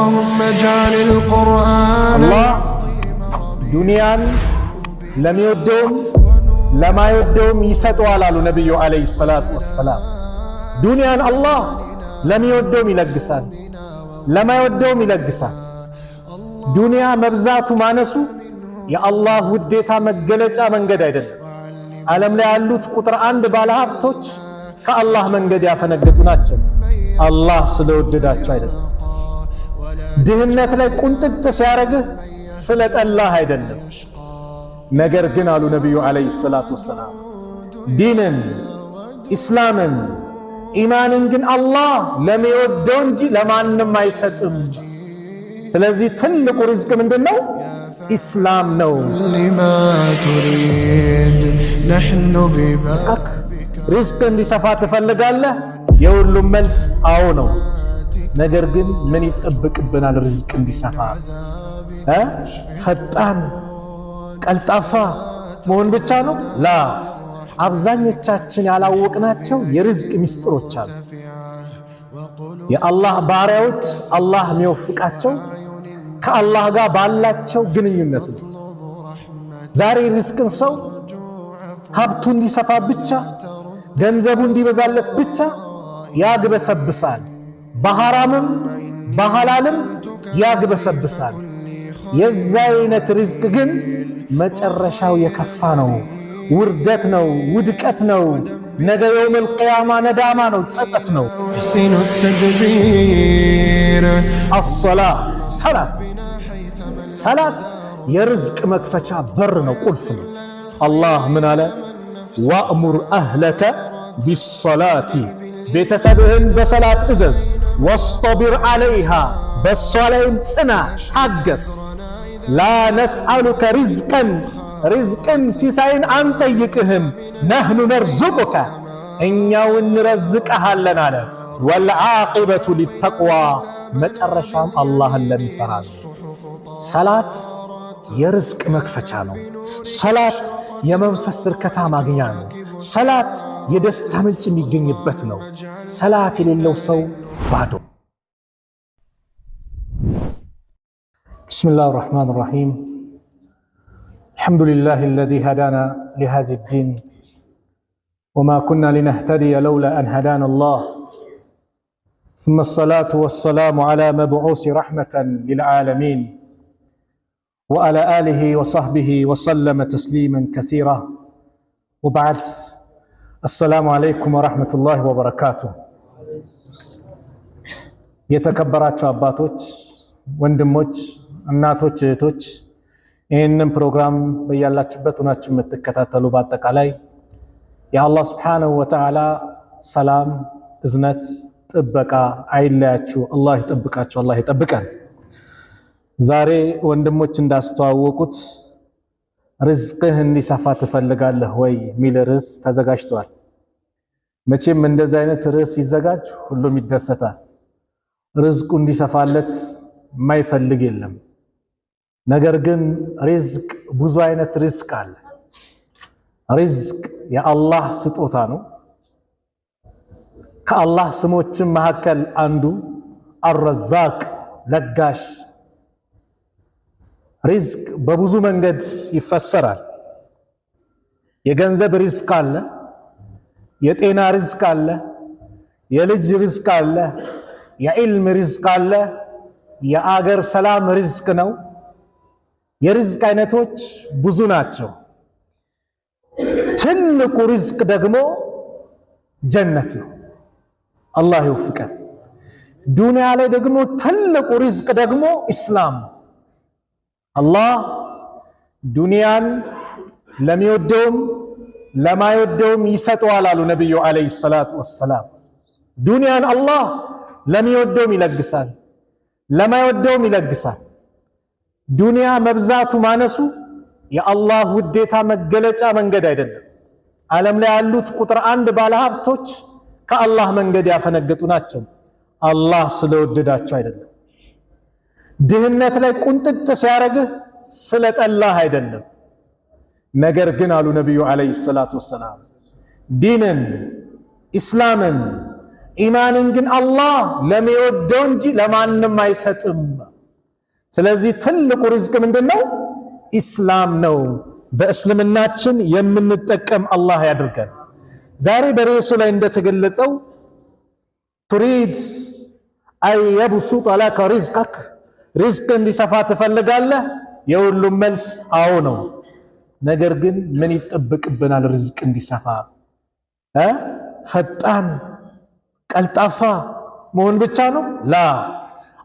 اللهم اجعل القرآن الله دنيا لم يودهم لما يودهم يسطوا على النبي عليه الصلاة والسلام دنيا الله لم يودهم يلقسان لما يودهم يلقسان دنيا مبزات مانسو يا الله وديتا مجلجا منجد አይደለም ዓለም ላይ ያሉት ቁጥር 1 ባለሀብቶች ከአላህ መንገድ ያፈነገጡ ናቸው አላህ ስለወደዳቸው አይደለም ድህነት ላይ ቁንጥጥ ሲያረግህ ስለጠላህ አይደለም ነገር ግን አሉ ነብዩ አለይሂ ሰላቱ ወሰለም ዲንን ኢስላምን ኢማንን ግን አላህ ለሚወደው እንጂ ለማንም አይሰጥም ስለዚህ ትልቁ ሪዝቅ ምንድነው ኢስላም ነው لما تريد نحن ببابك ሪዝቅ እንዲሰፋ ትፈልጋለህ የሁሉም መልስ አዎ ነው ነገር ግን ምን ይጠብቅብናል ሪዝቅ እንዲሰፋ ፈጣን ቀልጣፋ መሆን ብቻ ነው ላ አብዛኞቻችን ያላወቅናቸው የሪዝቅ ሚስጥሮች አሉ የአላህ ባሪያዎች አላህ የሚወፍቃቸው ከአላህ ጋር ባላቸው ግንኙነት ነው ዛሬ ሪዝቅን ሰው ሀብቱ እንዲሰፋ ብቻ ገንዘቡ እንዲበዛለት ብቻ ያግበሰብሳል በሐራምም በሐላልም ያግበሰብሳል የዛ አይነት ሪዝቅ ግን መጨረሻው የከፋ ነው ውርደት ነው ውድቀት ነው ነገ የውም القيامة ነዳማ ነው ጸጸት ነው حسين التدبير الصلاة ሰላት የርዝቅ መክፈቻ በር ነው ቁልፍ ነው አላህ ምን አለ ወአሙር አህለከ ቢሰላቲ ቤተሰብህን በሰላት እዘዝ ወስጠቢር አለይሃ በሷ ላይም ጽና ታገስ ላ ነስአሉከ ሪዝቅን ሲሳይን አንጠይቅህም ነህኑ ነርዙቁከ እኛው እንረዝቅሃለን አለ ወልዓቂበቱ ሊተቅዋ መጨረሻም አላህን ለሚፈራ ሰላት የርዝቅ መክፈቻ ነው ሰላት የመንፈስ እርካታ ማግኛ ነው ሰላት የደስታ ምንጭ የሚገኝበት ነው ሰላት የሌለው ሰው ባዶ بسم الله الرحمن الرحيم الحمد لله الذي هدانا لهذا الدين وما كنا لنهتدي لولا أن هدانا الله ثم الصلاة والسلام على مبعوث رحمة للعالمين وعلى آله وصحبه وسلم تسليما كثيرا وبعد السلام عليكم ورحمة الله وبركاته يتكبرات አባቶች ወንድሞች እናቶች እህቶች ይህንን ፕሮግራም በያላችሁበት ሆናችሁ የምትከታተሉ በአጠቃላይ የአላህ Subhanahu Wa Ta'ala ሰላም እዝነት ጥበቃ አይለያችሁ አላህ ይጠብቃችሁ አላህ ይጠብቀን ዛሬ ወንድሞች እንዳስተዋወቁት ሪዝቅህ እንዲሰፋ ትፈልጋለህ ወይ ሚል ርዕስ ተዘጋጅቷል መቼም እንደዚህ አይነት ርዕስ ይዘጋጅ ሁሉም ይደሰታል ሪዝቁ እንዲሰፋለት ማይፈልግ የለም ነገር ግን ሪዝቅ ብዙ አይነት ሪዝቅ አለ ሪዝቅ የአላህ ስጦታ ነው ከአላህ ስሞች መካከል አንዱ አርዛቅ ለጋሽ ሪዝቅ በብዙ መንገድ ይፈሰራል የገንዘብ ሪዝቅ አለ የጤና ሪዝቅ አለ የልጅ ሪዝቅ አለ የዕልም ሪዝቅ አለ የአገር ሰላም ሪዝቅ ነው የሪዝቅ አይነቶች ብዙ ናቸው ትልቁ ሪዝቅ ደግሞ ጀነት ነው አላህ ይወፍቀን ዱንያ ላይ ደግሞ ትልቁ ሪዝቅ ደግሞ ኢስላም አላህ ዱንያን ለሚወደውም ለማይወደውም ይሰጠዋል አሉ ነብዩ አለይሂ ሰላቱ ወሰለም ዱንያን አላህ ለሚወደውም ይለግሳል ለማይወደውም ይለግሳል ዱንያ መብዛቱ ማነሱ የአላህ ውዴታ መገለጫ መንገድ አይደለም ዓለም ላይ ያሉት ቁጥር 1 ባለሀብቶች ከአላህ መንገድ ያፈነገጡ ናቸው አላህ ስለወደዳቸው አይደለም ድህነት ላይ ቁንጥጥ ሲያረግህ ስለጠላህ አይደለም ነገር ግን አሉ ነብዩ አለይሂ ሰላቱ ወሰለም ዲንን ኢስላምን ኢማንን ግን አላህ ለሚወደው እንጂ ለማንም አይሰጥም። ስለዚህ ትልቁ ርዝቅ ምንድነው? ኢስላም ነው። በእስልምናችን የምንጠቀም አላህ ያድርገን። ዛሬ በርዕሱ ላይ እንደተገለጸው ቱሪድ አይ የብሱጠ ለከ ሪዝቀክ፣ ሪዝቅ እንዲሰፋ ትፈልጋለህ? የሁሉም መልስ አዎ ነው። ነገር ግን ምን ይጠበቅብናል? ሪዝቅ እንዲሰፋ ፈጣን ቀልጣፋ መሆን ብቻ ነው? ላ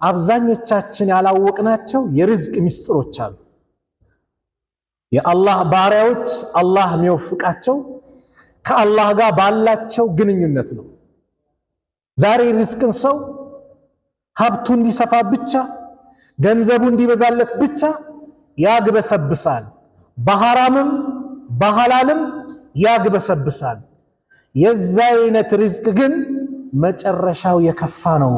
አብዛኞቻችን ያላወቅናቸው የሪዝቅ ምስጢሮች አሉ። የአላህ ባሪያዎች አላህ የሚወፍቃቸው ከአላህ ጋር ባላቸው ግንኙነት ነው። ዛሬ ሪዝቅን ሰው ሀብቱ እንዲሰፋ ብቻ ገንዘቡ እንዲበዛለት ብቻ ያግበሰብሳል። በሐራምም በሐላልም ያግበሰብሳል። የዛ አይነት ሪዝቅ ግን መጨረሻው የከፋ ነው፣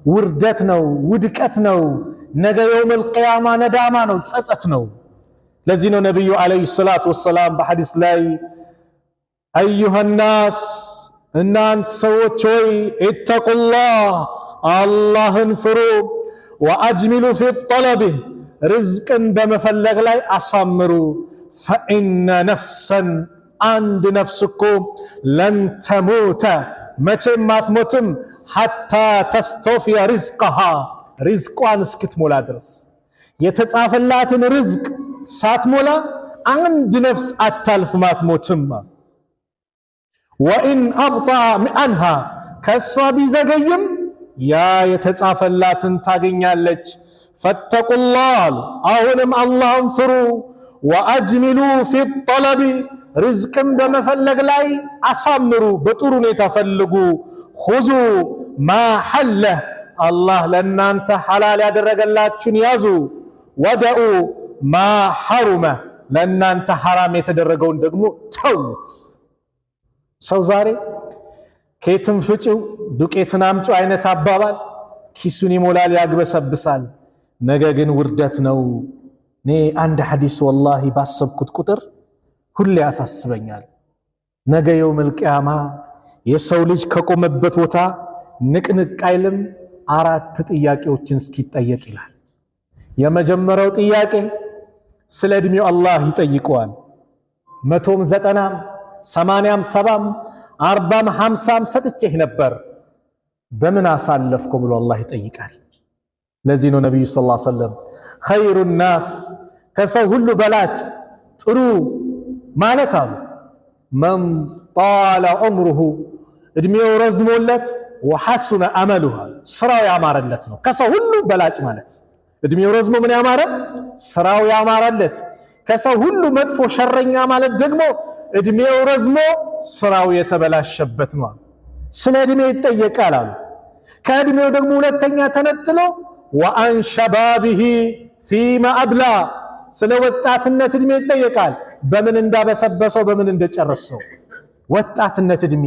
ውርደት ነው፣ ውድቀት ነው። ነገ የውመል ቂያማ ነዳማ ነው፣ ጸጸት ነው። ለዚህ ነው ነብዩ አለይሂ ሰላቱ ወሰላም በሐዲስ ላይ አዩሃ ናስ እናንተ ሰዎች ሆይ ኢተቁላህ አላህን ፍሩ፣ ወአጅሚሉ ፊ ጠለብ ርዝቅን በመፈለግ ላይ አሳምሩ። ፈኢነ ነፍሰን አንድ ነፍስ እኮ ለን ተሙተ መቼም አትሞትም፣ ሐታ ተስተውፊየ ሪዝቀሃ ሪዝቋን እስክትሞላ ድረስ የተጻፈላትን ርዝቅ ሳትሞላ አንድ ነፍስ አታልፍም፣ አትሞትም። ወኢን አብጠዐ አንሃ ከሷ ቢዘገይም ያ የተጻፈላትን ታገኛለች። ፈተቁላህ አሁንም አላህን ፍሩ፣ ወአጅሚሉ ፊ ጠለብ ርዝቅን በመፈለግ ላይ አሳምሩ፣ በጥሩ ሁኔታ ፈልጉ። ኹዙ ማ ሐለ አላህ ለእናንተ ሐላል ያደረገላችሁን ያዙ። ወደኡ ማ ሐሩመ ለእናንተ ሐራም የተደረገውን ደግሞ ተውት። ሰው ዛሬ ከየትም ፍጪው ዱቄትን አምጪው አይነት አባባል ኪሱን ይሞላል፣ ያግበሰብሳል። ነገ ግን ውርደት ነው። እኔ አንድ ሐዲስ ወላሂ ባሰብኩት ቁጥር ሁሌ ያሳስበኛል። ነገ የውመል ቂያማ የሰው ልጅ ከቆመበት ቦታ ንቅንቅ አይልም። 4 ጥያቄዎችን እስኪጠየቅ ይላል። የመጀመሪያው ጥያቄ ስለ እድሜው አላህ ይጠይቀዋል። 100ም 90ም 80ም 70ም 40ም 50ም ሰጥቼህ ነበር በምን አሳለፍከው ብሎ አላህ ይጠይቃል። ለዚህ ነው ነብዩ ሰለላሁ ዐለይሂ ወሰለም ኸይሩ ናስ ከሰው ሁሉ በላጭ ጥሩ ማለት አሉ መን ጣለ ዑምሩሁ እድሜው ረዝሞለት ወሐሱነ አመሉሁ ስራው ያማረለት ነው። ከሰው ሁሉ በላጭ ማለት እድሜው ረዝሞ ምን ያማረ ስራው ያማረለት። ከሰው ሁሉ መጥፎ ሸረኛ ማለት ደግሞ እድሜው ረዝሞ ስራው የተበላሸበት ነው። ስለ እድሜ ይጠየቃል አሉ። ከእድሜው ደግሞ ሁለተኛ ተነጥሎ ወአን ሸባቢሂ ፊማ አብላ ስለ ወጣትነት እድሜ ይጠየቃል። በምን እንዳበሰበሰው በምን እንደጨረሰው። ወጣትነት እድሜ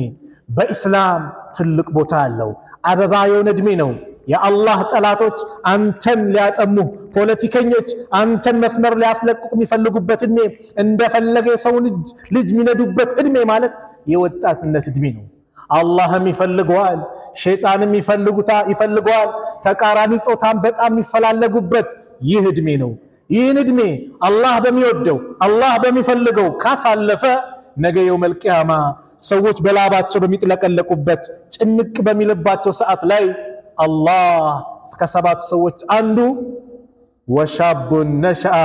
በኢስላም ትልቅ ቦታ አለው። አበባ የሆነ እድሜ ነው። የአላህ ጠላቶች አንተን ሊያጠሙ ፖለቲከኞች አንተን መስመር ሊያስለቅቁ የሚፈልጉበት እድሜ፣ እንደፈለገ የሰውን ልጅ የሚነዱበት እድሜ ማለት የወጣትነት እድሜ ነው። አላህም ይፈልገዋል፣ ሸይጣንም ይፈልገዋል። ተቃራኒ ጾታም በጣም የሚፈላለጉበት ይህ እድሜ ነው። ይህን እድሜ አላህ በሚወደው አላህ በሚፈልገው ካሳለፈ ነገ የውመል ቂያማ ሰዎች በላባቸው በሚጥለቀለቁበት ጭንቅ በሚልባቸው ሰዓት ላይ አላህ እስከ 7 ሰዎች አንዱ ወሻቡን ነሸአ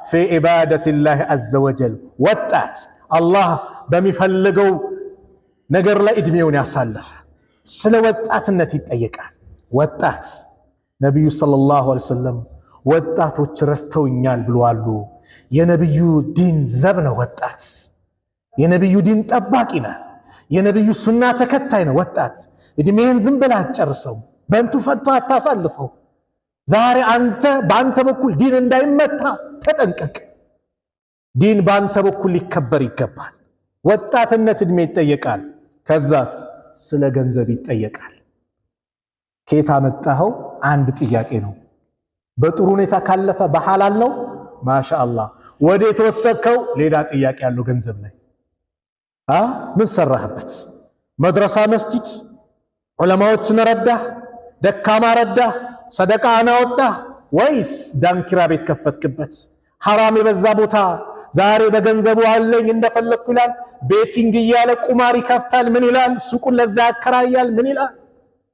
ፊ ዒባደቲላሂ ዐዘ ወጀል ወጣት አላህ በሚፈልገው ነገር ላይ እድሜውን ያሳለፈ ስለ ወጣትነት ይጠየቃል። ወጣት ነብዩ ሰለላሁ ዐለይሂ ወሰለም ወጣቶች ረድተውኛል ብለዋል። የነብዩ ዲን ዘብ ነው ወጣት። የነብዩ ዲን ጠባቂ ነው። የነብዩ ሱና ተከታይ ነው ወጣት። እድሜን ዝም ብለህ አትጨርሰው፣ በእንቱ ፈቶ አታሳልፈው። ዛሬ አንተ በአንተ በኩል ዲን እንዳይመታ ተጠንቀቅ። ዲን በአንተ በኩል ሊከበር ይገባል። ወጣትነት እድሜ ይጠየቃል። ከዛስ ስለ ገንዘብ ይጠየቃል። ከየት አመጣኸው? አንድ ጥያቄ ነው። በጥሩ ሁኔታ ካለፈ በሐላል ነው ማሻአላህ። ወደ የተወሰከው ሌላ ጥያቄ ያለው ገንዘብ ላይ ምን ሰራህበት? መድረሳ መስጂድ ዑለማዎችን ረዳህ? ደካማ ረዳህ? ሰደቃ አወጣህ? ወይስ ዳንኪራ ቤት ከፈትክበት? ሐራም የበዛ ቦታ ዛሬ በገንዘቡ አለኝ እንደፈለኩ ይላል። ቤቲንግ እያለ ቁማር ይከፍታል። ምን ይላል? ሱቁን ለዛ ያከራያል። ምን ይላል?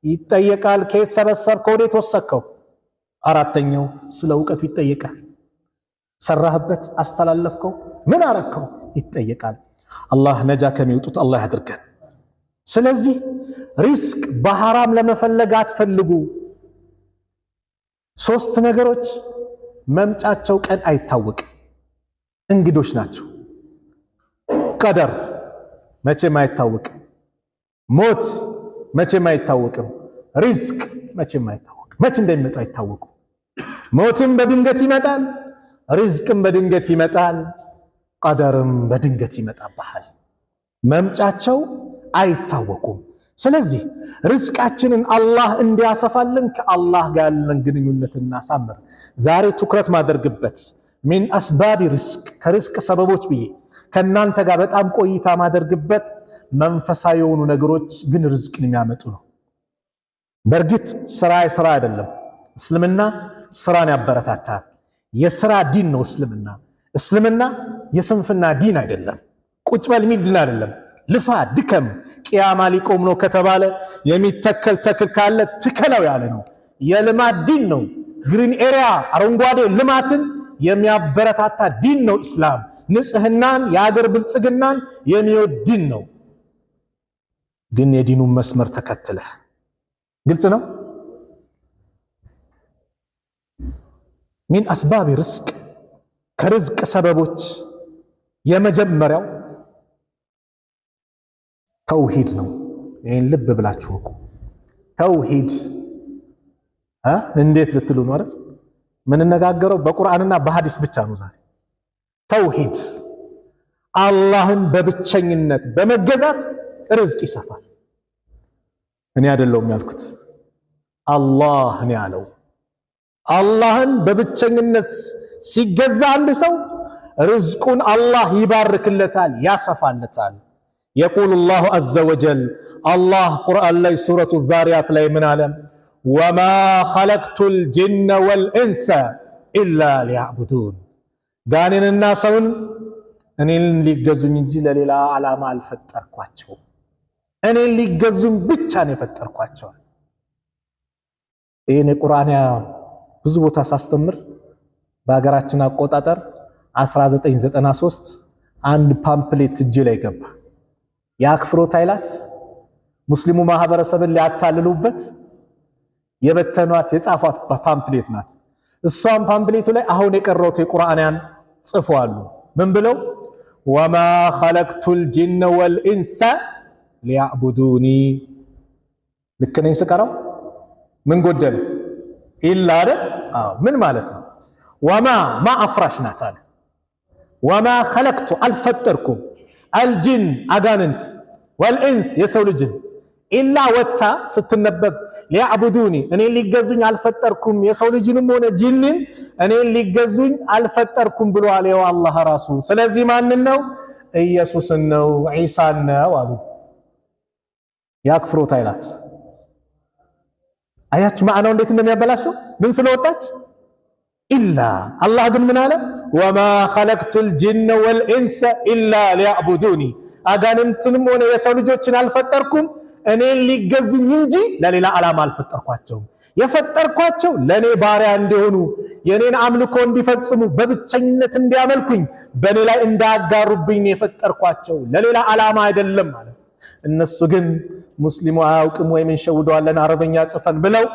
ይጠየቃል። ከየት ሰበሰብከው? ወዴት ወሰድከው? አራተኛው ስለ እውቀቱ ይጠየቃል። ሰራህበት? አስተላለፍከው? ምን አረከው? ይጠየቃል። አላህ ነጃ ከሚወጡት አላህ ያድርገን። ስለዚህ ሪስክ በሐራም ለመፈለግ አትፈልጉ። ሶስት ነገሮች መምጫቸው ቀን አይታወቅም፣ እንግዶች ናቸው። ቀደር መቼም አይታወቅም፣ ሞት መቼም አይታወቅም፣ ሪዝቅ መቼም አይታወቅም። መቼ እንደሚመጣ አይታወቁም። ሞትም በድንገት ይመጣል፣ ሪዝቅም በድንገት ይመጣል፣ ቀደርም በድንገት ይመጣብሃል። መምጫቸው አይታወቁም። ስለዚህ ርዝቃችንን አላህ እንዲያሰፋልን ከአላህ ጋር ያለን ግንኙነት እናሳምር። ዛሬ ትኩረት ማደርግበት ሚን አስባቢ ሪዝቅ ከሪዝቅ ሰበቦች ብዬ ከናንተ ጋር በጣም ቆይታ ማደርግበት መንፈሳዊ የሆኑ ነገሮች ግን ሪዝቅን የሚያመጡ ነው። በእርግጥ ስራ አይደለም። እስልምና ስራን ያበረታታል። የስራ ዲን ነው እስልምና። እስልምና የስንፍና ዲን አይደለም። ቁጭ በል ሚል ዲን አይደለም። ልፋ ድከም፣ ቂያማ ሊቆም ነው ከተባለ የሚተከል ተክል ካለ ትከለው ያለ ነው። የልማት ዲን ነው። ግሪን ኤሪያ አረንጓዴ ልማትን የሚያበረታታ ዲን ነው ኢስላም። ንጽህናን፣ የአገር ብልጽግናን የሚወድ ዲን ነው። ግን የዲኑን መስመር ተከትለህ ግልጽ ነው። ሚን አስባቢ ርዝቅ ከርዝቅ ሰበቦች የመጀመሪያው ተውሂድ ነው። ይህን ልብ ብላችሁ ወቁ። ተውሂድ እንዴት ልትሉ ነው አይደል? ምንነጋገረው በቁርአንና በሐዲስ ብቻ ነው ዛሬ። ተውሂድ አላህን በብቸኝነት በመገዛት ርዝቅ ይሰፋል። እኔ አይደለሁም ያልኩት፣ አላህ ነው ያለው። አላህን በብቸኝነት ሲገዛ አንድ ሰው ርዝቁን አላህ ይባርክለታል፣ ያሰፋለታል። يقول الله عز وجل الله قرآن لي سورة الذاريات لي من عالم وما خلقت الجن والإنس إلا ليعبدون قانين الناس أني اللي قزون ينجل للا على ما الفتر كواتشو أني اللي قزون بيتشان يفتر كواتشو إني قرآن بزبوت أساستمر باقراتنا قوتاتر 1993 عند پامپلیت جلي قبا የአክፍሮት ኃይላት ሙስሊሙ ማህበረሰብን ሊያታልሉበት የበተኗት የጻፏት ፓምፕሌት ናት። እሷም ፓምፕሌቱ ላይ አሁን የቀረውት የቁርአንያን ጽፈዋል። ምን ብለው? ወማ ኸለቅቱል ጂነ ወልኢንሰ ሊያዕቡዱኒ። ልክ ነኝ ስቀራው? ምን ጎደለ? ኢላ አይደል? ምን ማለት ነው? ወማ አፍራሽ ናት አለ። ወማ ኸለቅቱ አልፈጠርኩም አልጂን አጋንንት ወልኢንስ የሰው ልጅን ኢላ ወታ ስትነበብ ሊያዕቡዱኒ እኔን ሊገዙኝ አልፈጠርኩም። የሰው ልጅንም ሆነ ጂንን እኔን ሊገዙኝ አልፈጠርኩም ብሏል ያው አላህ ራሱ። ስለዚህ ማንን ነው? ኢየሱስን ነው፣ ዒሳን ነው አሉ ያክፍሩት ኃይላት። አያችሁ ማዕናው እንዴት እንደሚያበላሸው። ምን ስለወጣች ኢላ። አላህ ግን ምን አለ? ወማ ኸለቅቱል ጂነ ወልኢንሰ ኢላ ሊያዕቡዱኒ አጋንንትንም ሆነ የሰው ልጆችን አልፈጠርኩም እኔን ሊገዙኝ እንጂ ለሌላ ዓላማ አልፈጠርኳቸውም። የፈጠርኳቸው ለኔ ባሪያ እንዲሆኑ የኔን አምልኮ እንዲፈጽሙ በብቸኝነት እንዲያመልኩኝ በኔ ላይ እንዳያጋሩብኝ የፈጠርኳቸው ለሌላ ዓላማ አይደለም ማለት። እነሱ ግን ሙስሊሙ አያውቅም ወይም እንሸውደዋለን አረበኛ ጽፈን ብለው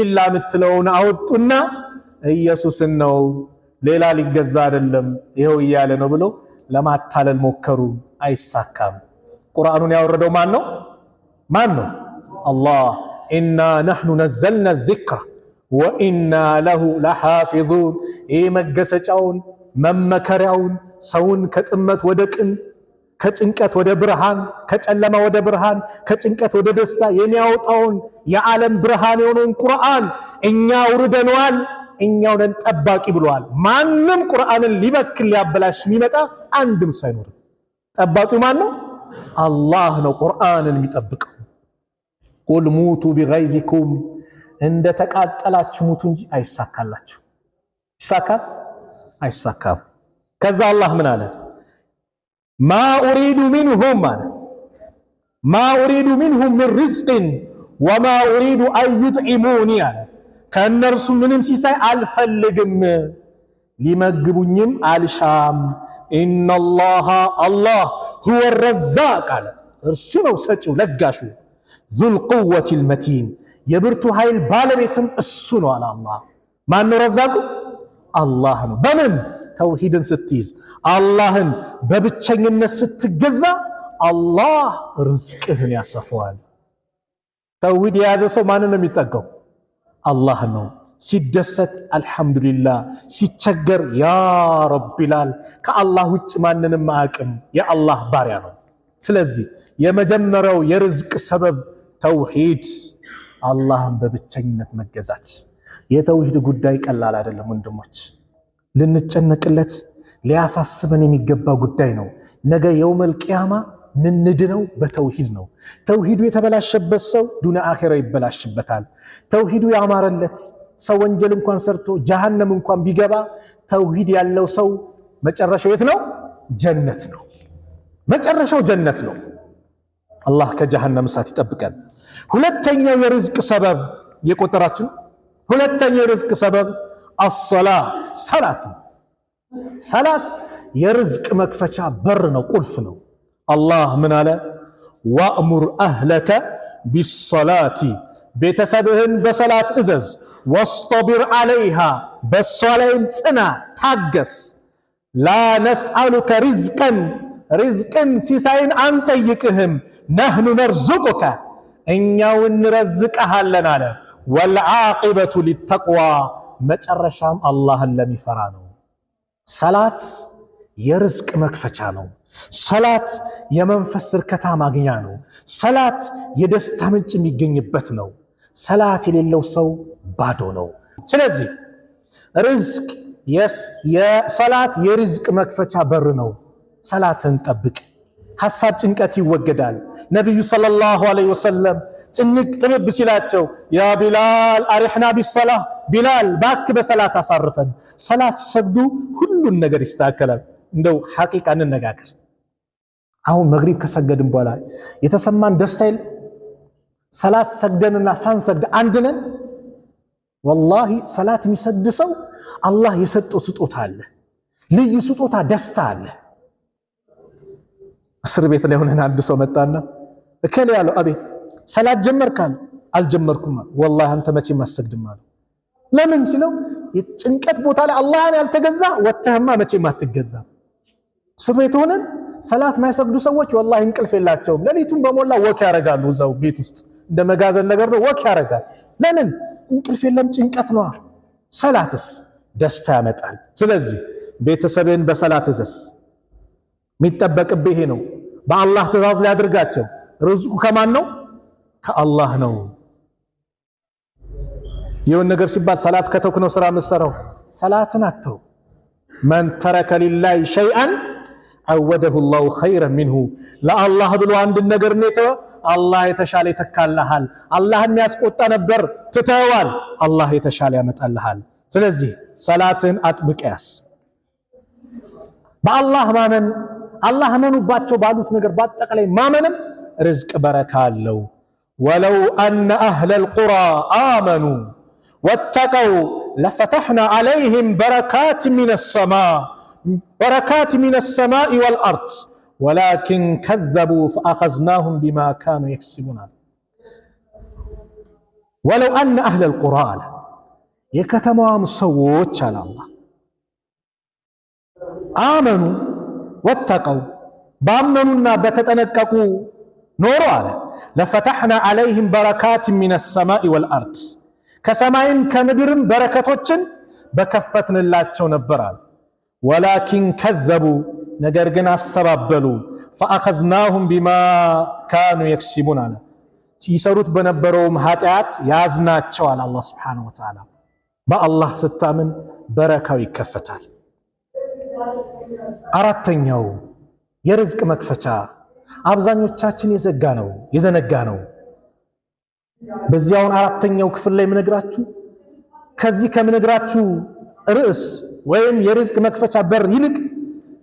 ኢላ ምትለውን አወጡና ኢየሱስን ነው ሌላ ሊገዛ አይደለም ይሄው እያለ ነው ብለው ለማታለል ሞከሩ። አይሳካም። ቁርአኑን ያወረደው ማን ነው? አላህ። ኢና ነህኑ ነዘልና ዚክራ ወኢና ለሁ ለሓፊዙን። ይህ መገሰጫውን መመከሪያውን ሰውን ከጥመት ወደ ቅን፣ ከጭንቀት ወደ ብርሃን፣ ከጨለማ ወደ ብርሃን፣ ከጭንቀት ወደ ደስታ የሚያወጣውን የዓለም ብርሃን የሆነውን ቁርአን እኛ አውርደነዋል፣ እኛው ነን ጠባቂ ብለዋል። ማንም ቁርአንን ሊበክል ሊያበላሽ የሚመጣ አንድም ሳይኖር ጠባቂው ማን ነው? አላህ ነው ቁርአንን የሚጠብቀው። ቁል ሙቱ ቢገይዚኩም እንደ ተቃጠላችሁ ሙቱ እንጂ አይሳካላችሁ። ይሳካል? አይሳካም። ከዛ አላህ ምን አለ? ማ ኡሪዱ ሚንሁም አለ ማ ኡሪዱ ሚንሁም ምን ሪዝቅን ወማ ኡሪዱ አን ዩጥዒሙኒ አለ ከእነርሱ ምንም ሲሳይ አልፈልግም ሊመግቡኝም አልሻም። ኢነላሃ አላህ ሁወ ረዛቅ አለ እርሱ ነው ሰጪው ለጋሹ፣ ዙል ቁወቲል መቲን የብርቱ ኃይል ባለቤትም እሱ ነው አለ አላህ። ማን ነው ረዛቁ? አላህ ነው። በምን? ተውሂድን ስትይዝ፣ አላህን በብቸኝነት ስትገዛ አላህ ርዝቅህን ያሰፈዋል። ተውሂድ የያዘ ሰው ማንን ነው የሚጠጋው? አላህ ነው። ሲደሰት አልሐምዱሊላህ፣ ሲቸገር ያ ረብ ይላል። ከአላህ ውጭ ማንንም አያውቅም፣ የአላህ ባሪያ ነው። ስለዚህ የመጀመሪያው የርዝቅ ሰበብ ተውሂድ፣ አላህን በብቸኝነት መገዛት። የተውሂድ ጉዳይ ቀላል አይደለም ወንድሞች፣ ልንጨነቅለት ሊያሳስበን የሚገባ ጉዳይ ነው። ነገ የውመል ቂያማ ምንድነው? በተውሂድ ነው። ተውሂዱ የተበላሸበት ሰው ዱንያ አኺራ ይበላሽበታል። ተውሂዱ ያማረለት ሰው ወንጀል እንኳን ሰርቶ ጀሃነም እንኳን ቢገባ ተውሂድ ያለው ሰው መጨረሻው የት ነው? ጀነት ነው። መጨረሻው ጀነት ነው። አላህ ከጀሃነም እሳት ይጠብቀን። ሁለተኛው የርዝቅ ሰበብ የቆጠራችን ሁለተኛው የርዝቅ ሰበብ አሰላህ ሰላት ነው። ሰላት የርዝቅ መክፈቻ በር ነው፣ ቁልፍ ነው። አላህ ምን አለ? ወእሙር አህለከ ቢሰላቲ ቤተሰብህን በሰላት እዘዝ፣ ወስጠቢር ዓለይሃ በሷ ላይም ጽና ታገስ። ላ ነስአሉከ ሪዝቀን ሪዝቅን ሲሳይን አንጠይቅህም፣ ነህኑ ነርዙቁከ እኛው እንረዝቀሃለን አለ። ወልዓቂበቱ ሊተቅዋ መጨረሻም አላህን ለሚፈራ ነው። ሰላት የርዝቅ መክፈቻ ነው። ሰላት የመንፈስ እርካታ ማግኛ ነው። ሰላት የደስታ ምንጭ የሚገኝበት ነው። ሰላት የሌለው ሰው ባዶ ነው። ስለዚህ ርዝቅ የሰላት የርዝቅ መክፈቻ በር ነው። ሰላትን ጠብቅ፣ ሐሳብ ጭንቀት ይወገዳል። ነብዩ ሰለላሁ ዐለይሂ ወሰለም ጭንቅ ጥብብ ሲላቸው ያ ቢላል አሪሕና ቢሰላህ፣ ቢላል ባክ በሰላት አሳርፈን። ሰላት ሲሰግዱ ሁሉን ነገር ይስተካከላል። እንደው ሐቂቃ እንነጋገር። አሁን መግሪብ ከሰገድን በኋላ የተሰማን ደስታ የለ? ሰላት ሰግደንና ሳንሰግድ አንድ ነን? ወላሂ ሰላት የሚሰግድ ሰው አላህ የሰጠው ስጦታ አለ፣ ልዩ ስጦታ ደስታ አለ። እስር ቤት ላይ ሆነን አንድ ሰው መጣና እከሌ ያለው አቤት ሰላት ጀመርካል? አልጀመርኩም። ወላሂ አንተ መቼም አትሰግድም አለ። ለምን ሲለው የጭንቀት ቦታ ላይ አላህን ያልተገዛ ወተህማ መቼም አትገዛም። እስር ቤት ሆነን ሰላት ማይሰግዱ ሰዎች ወላሂ እንቅልፍ የላቸውም። ሌሊቱን በሞላ ወክ ያረጋሉ። እዛው ቤት ውስጥ እንደ መጋዘን ነገር ነው፣ ወክ ያረጋል። ለምን? እንቅልፍ የለም፣ ጭንቀት ነው። ሰላትስ ደስታ ያመጣል። ስለዚህ ቤተሰብን በሰላት እዘዝ። የሚጠበቅብህ ነው። በአላህ ትእዛዝ ላይ አድርጋቸው። ርዝቁ ከማን ነው? ከአላህ ነው። የሆነ ነገር ሲባል ሰላት ከተውክ ነው ስራ የምትሰራው። ሰላትን አተው። መን ተረከ ሊላሂ ሸይአን አወደሁ ላሁ ኸይረን ሚንሁ። ለአላህ ብሎ አንድን ነገር ነው አላህ የተሻለ ይተካልሃል። አላህን የሚያስቆጣ ነበር ትተዋል፣ አላህ የተሻለ ያመጣልሃል። ስለዚህ ሰላትን አጥብቅ ያዝ። በአላህ ማመን፣ አላህ መኑባቸው ባሉት ነገር በአጠቃላይ ማመንም ርዝቅ በረካ አለው። ወለው አነ አህለል ቁራ አመኑ ወተቀው ለፈተሕና ዐለይሂም በረካት ሚነ ሰማኢ ወልአርድ ወላኪን ከዘቡ ፈአኸዝናሁም ቢማ ካኑ የክስቡን። ወለው አነ አህለል ቁራ አለ የከተማዋም ሰዎች አለ አላህ አመኑ ወተቀው ባመኑና በተጠነቀቁ ኖሮ አለ ለፈተሕና ዐለይሂም በረካት ሚነ ሰማኢ ወልአርድ ከሰማይም ከምድርም በረከቶችን በከፈትንላቸው ነበር አለ። ወላኪን ከዘቡ ነገር ግን አስተባበሉ። ፈአኸዝናሁም ቢማ ካኑ የክሲቡን አለ ሲሰሩት በነበረውም ኃጢአት ያዝናቸዋል አላህ ሱብሓነሁ ወተዓላ። በአላህ ስታምን በረካው ይከፈታል። አራተኛው የርዝቅ መክፈቻ አብዛኞቻችን የዘነጋ ነው በዚያውን አራተኛው ክፍል ላይ ምነግራችሁ ከዚህ ከምነግራችሁ ርዕስ ወይም የርዝቅ መክፈቻ በር ይልቅ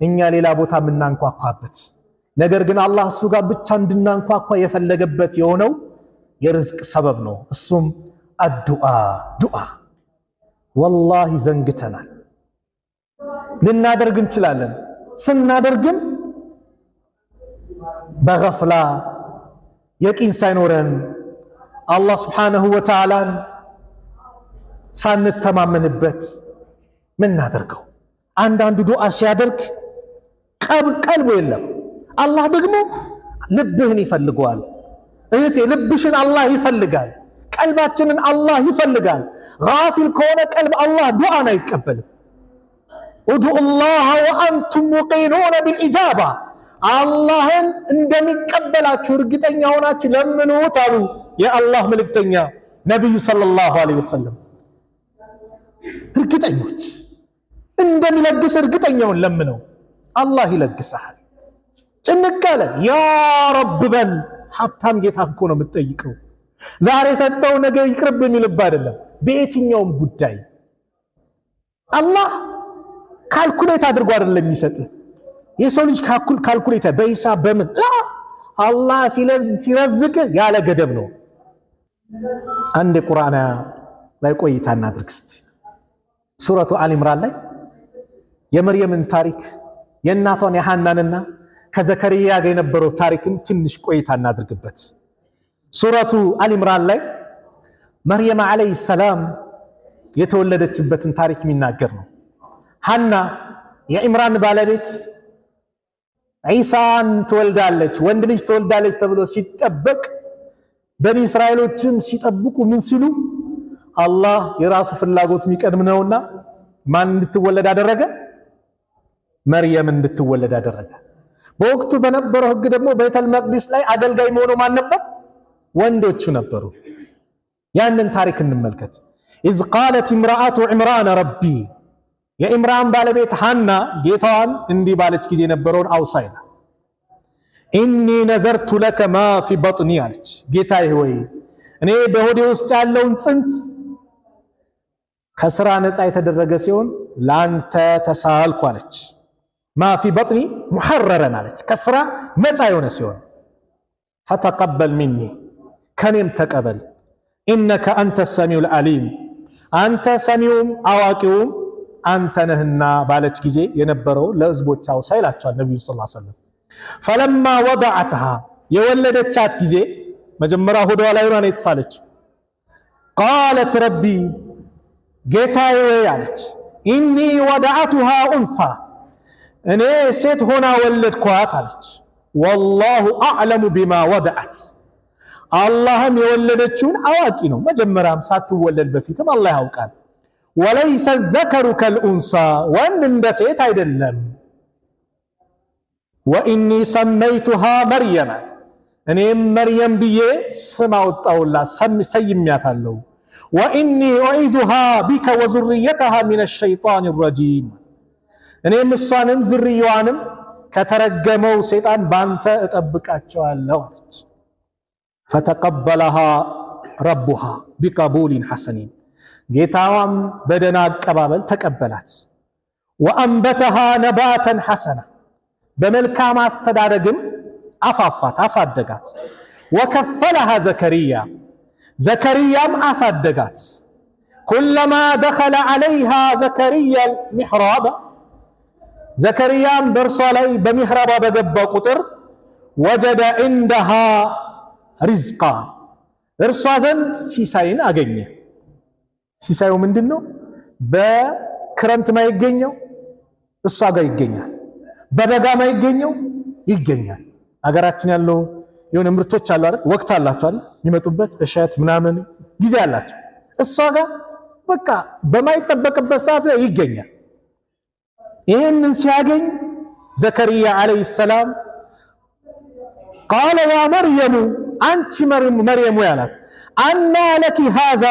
እኛ ሌላ ቦታ ምናንኳኳበት ነገር ግን አላህ እሱ ጋር ብቻ እንድናንኳኳ የፈለገበት የሆነው የርዝቅ ሰበብ ነው። እሱም ዱዓ ወላሂ ዘንግተናል። ልናደርግ እንችላለን፣ ስናደርግም በገፍላ የቂን ሳይኖረን አላህ ስብሓነሁ ወተዓላን ሳንተማመንበት ምናደርገው። አንዳንዱ ዱዓ ሲያደርግ ቀልቡ የለም። አላህ ደግሞ ልብህን ይፈልገዋል። እህቴ ልብሽን አላህ ይፈልጋል። ቀልባችንን አላህ ይፈልጋል። ጋፊል ከሆነ ቀልብ አላህ ዱዓን አይቀበልም። ኡድዑ ላህ ወአንቱም ሙቂኑነ ቢልኢጃባ አላህን እንደሚቀበላችሁ እርግጠኛ ሆናችሁ ለምኑት አሉ የአላህ መልእክተኛ ነቢዩ ሰለላሁ ዐለይሂ ወሰለም። እርግጠኞች እንደሚለግስ እርግጠኛውን ለምነው አላህ ይለግስሃል። ጭንቅ አለ ያ ረብ በል። ሀብታም ጌታ እኮ ነው የምትጠይቀው። ዛሬ ሰጠው ነገ ይቅርብ የሚልብ አይደለም። በየትኛውም ጉዳይ አላህ ካልኩሌት አድርጎ አይደለም የሚሰጥ። የሰው ልጅ ካልኩሌት በሂሳብ በምን አላህ ሲረዝቅ ያለ ገደብ ነው። አንድ ቁርአን ላይ ቆይታ እናድርግ እስቲ። ሱረቱ አሊ ኢምራን ላይ የመርየምን ታሪክ የእናቷን የሐናንና ከዘከሪያ ጋር የነበረው ታሪክን ትንሽ ቆይታ እናድርግበት። ሱረቱ አሊ ኢምራን ላይ መርየም አለይሂ ሰላም የተወለደችበትን ታሪክ የሚናገር ነው። ሐና የኢምራን ባለቤት ዒሳን ትወልዳለች፣ ወንድ ልጅ ትወልዳለች ተብሎ ሲጠበቅ በኒ እስራኤሎችም ሲጠብቁ ምን ሲሉ አላህ የራሱ ፍላጎት የሚቀድም ነውና ማን እንድትወለድ አደረገ? መርየም እንድትወለድ አደረገ። በወቅቱ በነበረው ህግ ደግሞ ቤተል መቅዲስ ላይ አገልጋይ መሆኑ ማን ነበር? ወንዶቹ ነበሩ። ያንን ታሪክ እንመልከት። ኢዝ ቃለት ኢምራአቱ ዒምራን ረቢ የኢምራን ባለቤት ሐና ጌታዋን እንዲህ ባለች ጊዜ የነበረውን አውሳይና ኢኒ ነዘርቱ ለከ ማ ፊ በጥኒ አለች። ጌታዬ ሆይ እኔ በሆዴ ውስጥ ያለውን ጽንስ ከስራ ነፃ የተደረገ ሲሆን ላንተ ተሳልኩ አለች። ማ ፊ በጥኒ ሙሐረረን አለች፣ ከስራ ነፃ የሆነ ሲሆን ፈተቀበል ሚኒ ከኔም ተቀበል፣ ኢነከ አንተ ሰሚዑል ዓሊም አንተ ሰሚውም አዋቂውም አንተ ነህና ባለች ጊዜ የነበረው ለህዝቦች አውሳ ይላቸዋል ነብዩ ሰለላሁ ዐለይሂ ወሰለም። ፈለማ ወضعتها የወለደቻት ጊዜ መጀመሪያ ሆዷ ላይ ሆና ነው የተሳለች። ቃለት ረቢ ጌታዬ አለች ኢኒ ወضعتها انثى እኔ ሴት ሆና ወለድኳት አለች። ወላሁ አዕለሙ ቢማ ወضعت አላህም የወለደችውን አዋቂ ነው። መጀመሪያም ሳትወለድ በፊትም አላህ ያውቃል። ወለይሰ ዘከሩ ከልኡንሳ ወንድ እንደ ሴት አይደለም። ወኢኒ ሰመይቱሃ መርየመ እኔም መርየም ብዬ ስም አወጣሁላት ሰይሜያታለሁ። ወኢኒ ኡዒዙሃ ቢከ ወዙርየተሃ ሚነ ሸይጣን ረጂም እኔም እሷንም ዝርያዋንም ከተረገመው ሰይጣን ባንተ እጠብቃቸዋለሁ አለች። ፈተቀበለሃ ረቡሃ ቢቀቡሊን ሐሰኒን ጌታዋም በደና አቀባበል ተቀበላት። ወአንበተሃ ነባተን ሐሰና በመልካም አስተዳደግም አፋፋት አሳደጋት። ወከፈለሃ ዘከሪያ ዘከሪያም አሳደጋት። ኩለማ ደኸለ ዐለይሃ ዘከሪያ ሚሕራባ ዘከሪያም በእርሷ ላይ በሚሕራባ በገባ ቁጥር ወጀደ ዒንደሃ ሪዝቃ እርሷ ዘንድ ሲሳይን አገኘ። ሲሳዩ ምንድነው? በክረምት ማይገኘው እሷ ጋር ይገኛል። በበጋ ማይገኘው ይገኛል። አገራችን ያለው የሆነ ምርቶች አሉ አይደል? ወቅት አላቸው አይደል? የሚመጡበት እሸት ምናምን ጊዜ አላቸው። እሷ ጋር በቃ በማይጠበቅበት ሰዓት ላይ ይገኛል። ይሄንን ሲያገኝ ዘከሪያ አለይሂ ሰላም ቃለ ያ መርየሙ አንቺ መርየም ያላት አና ለኪ ሃዛ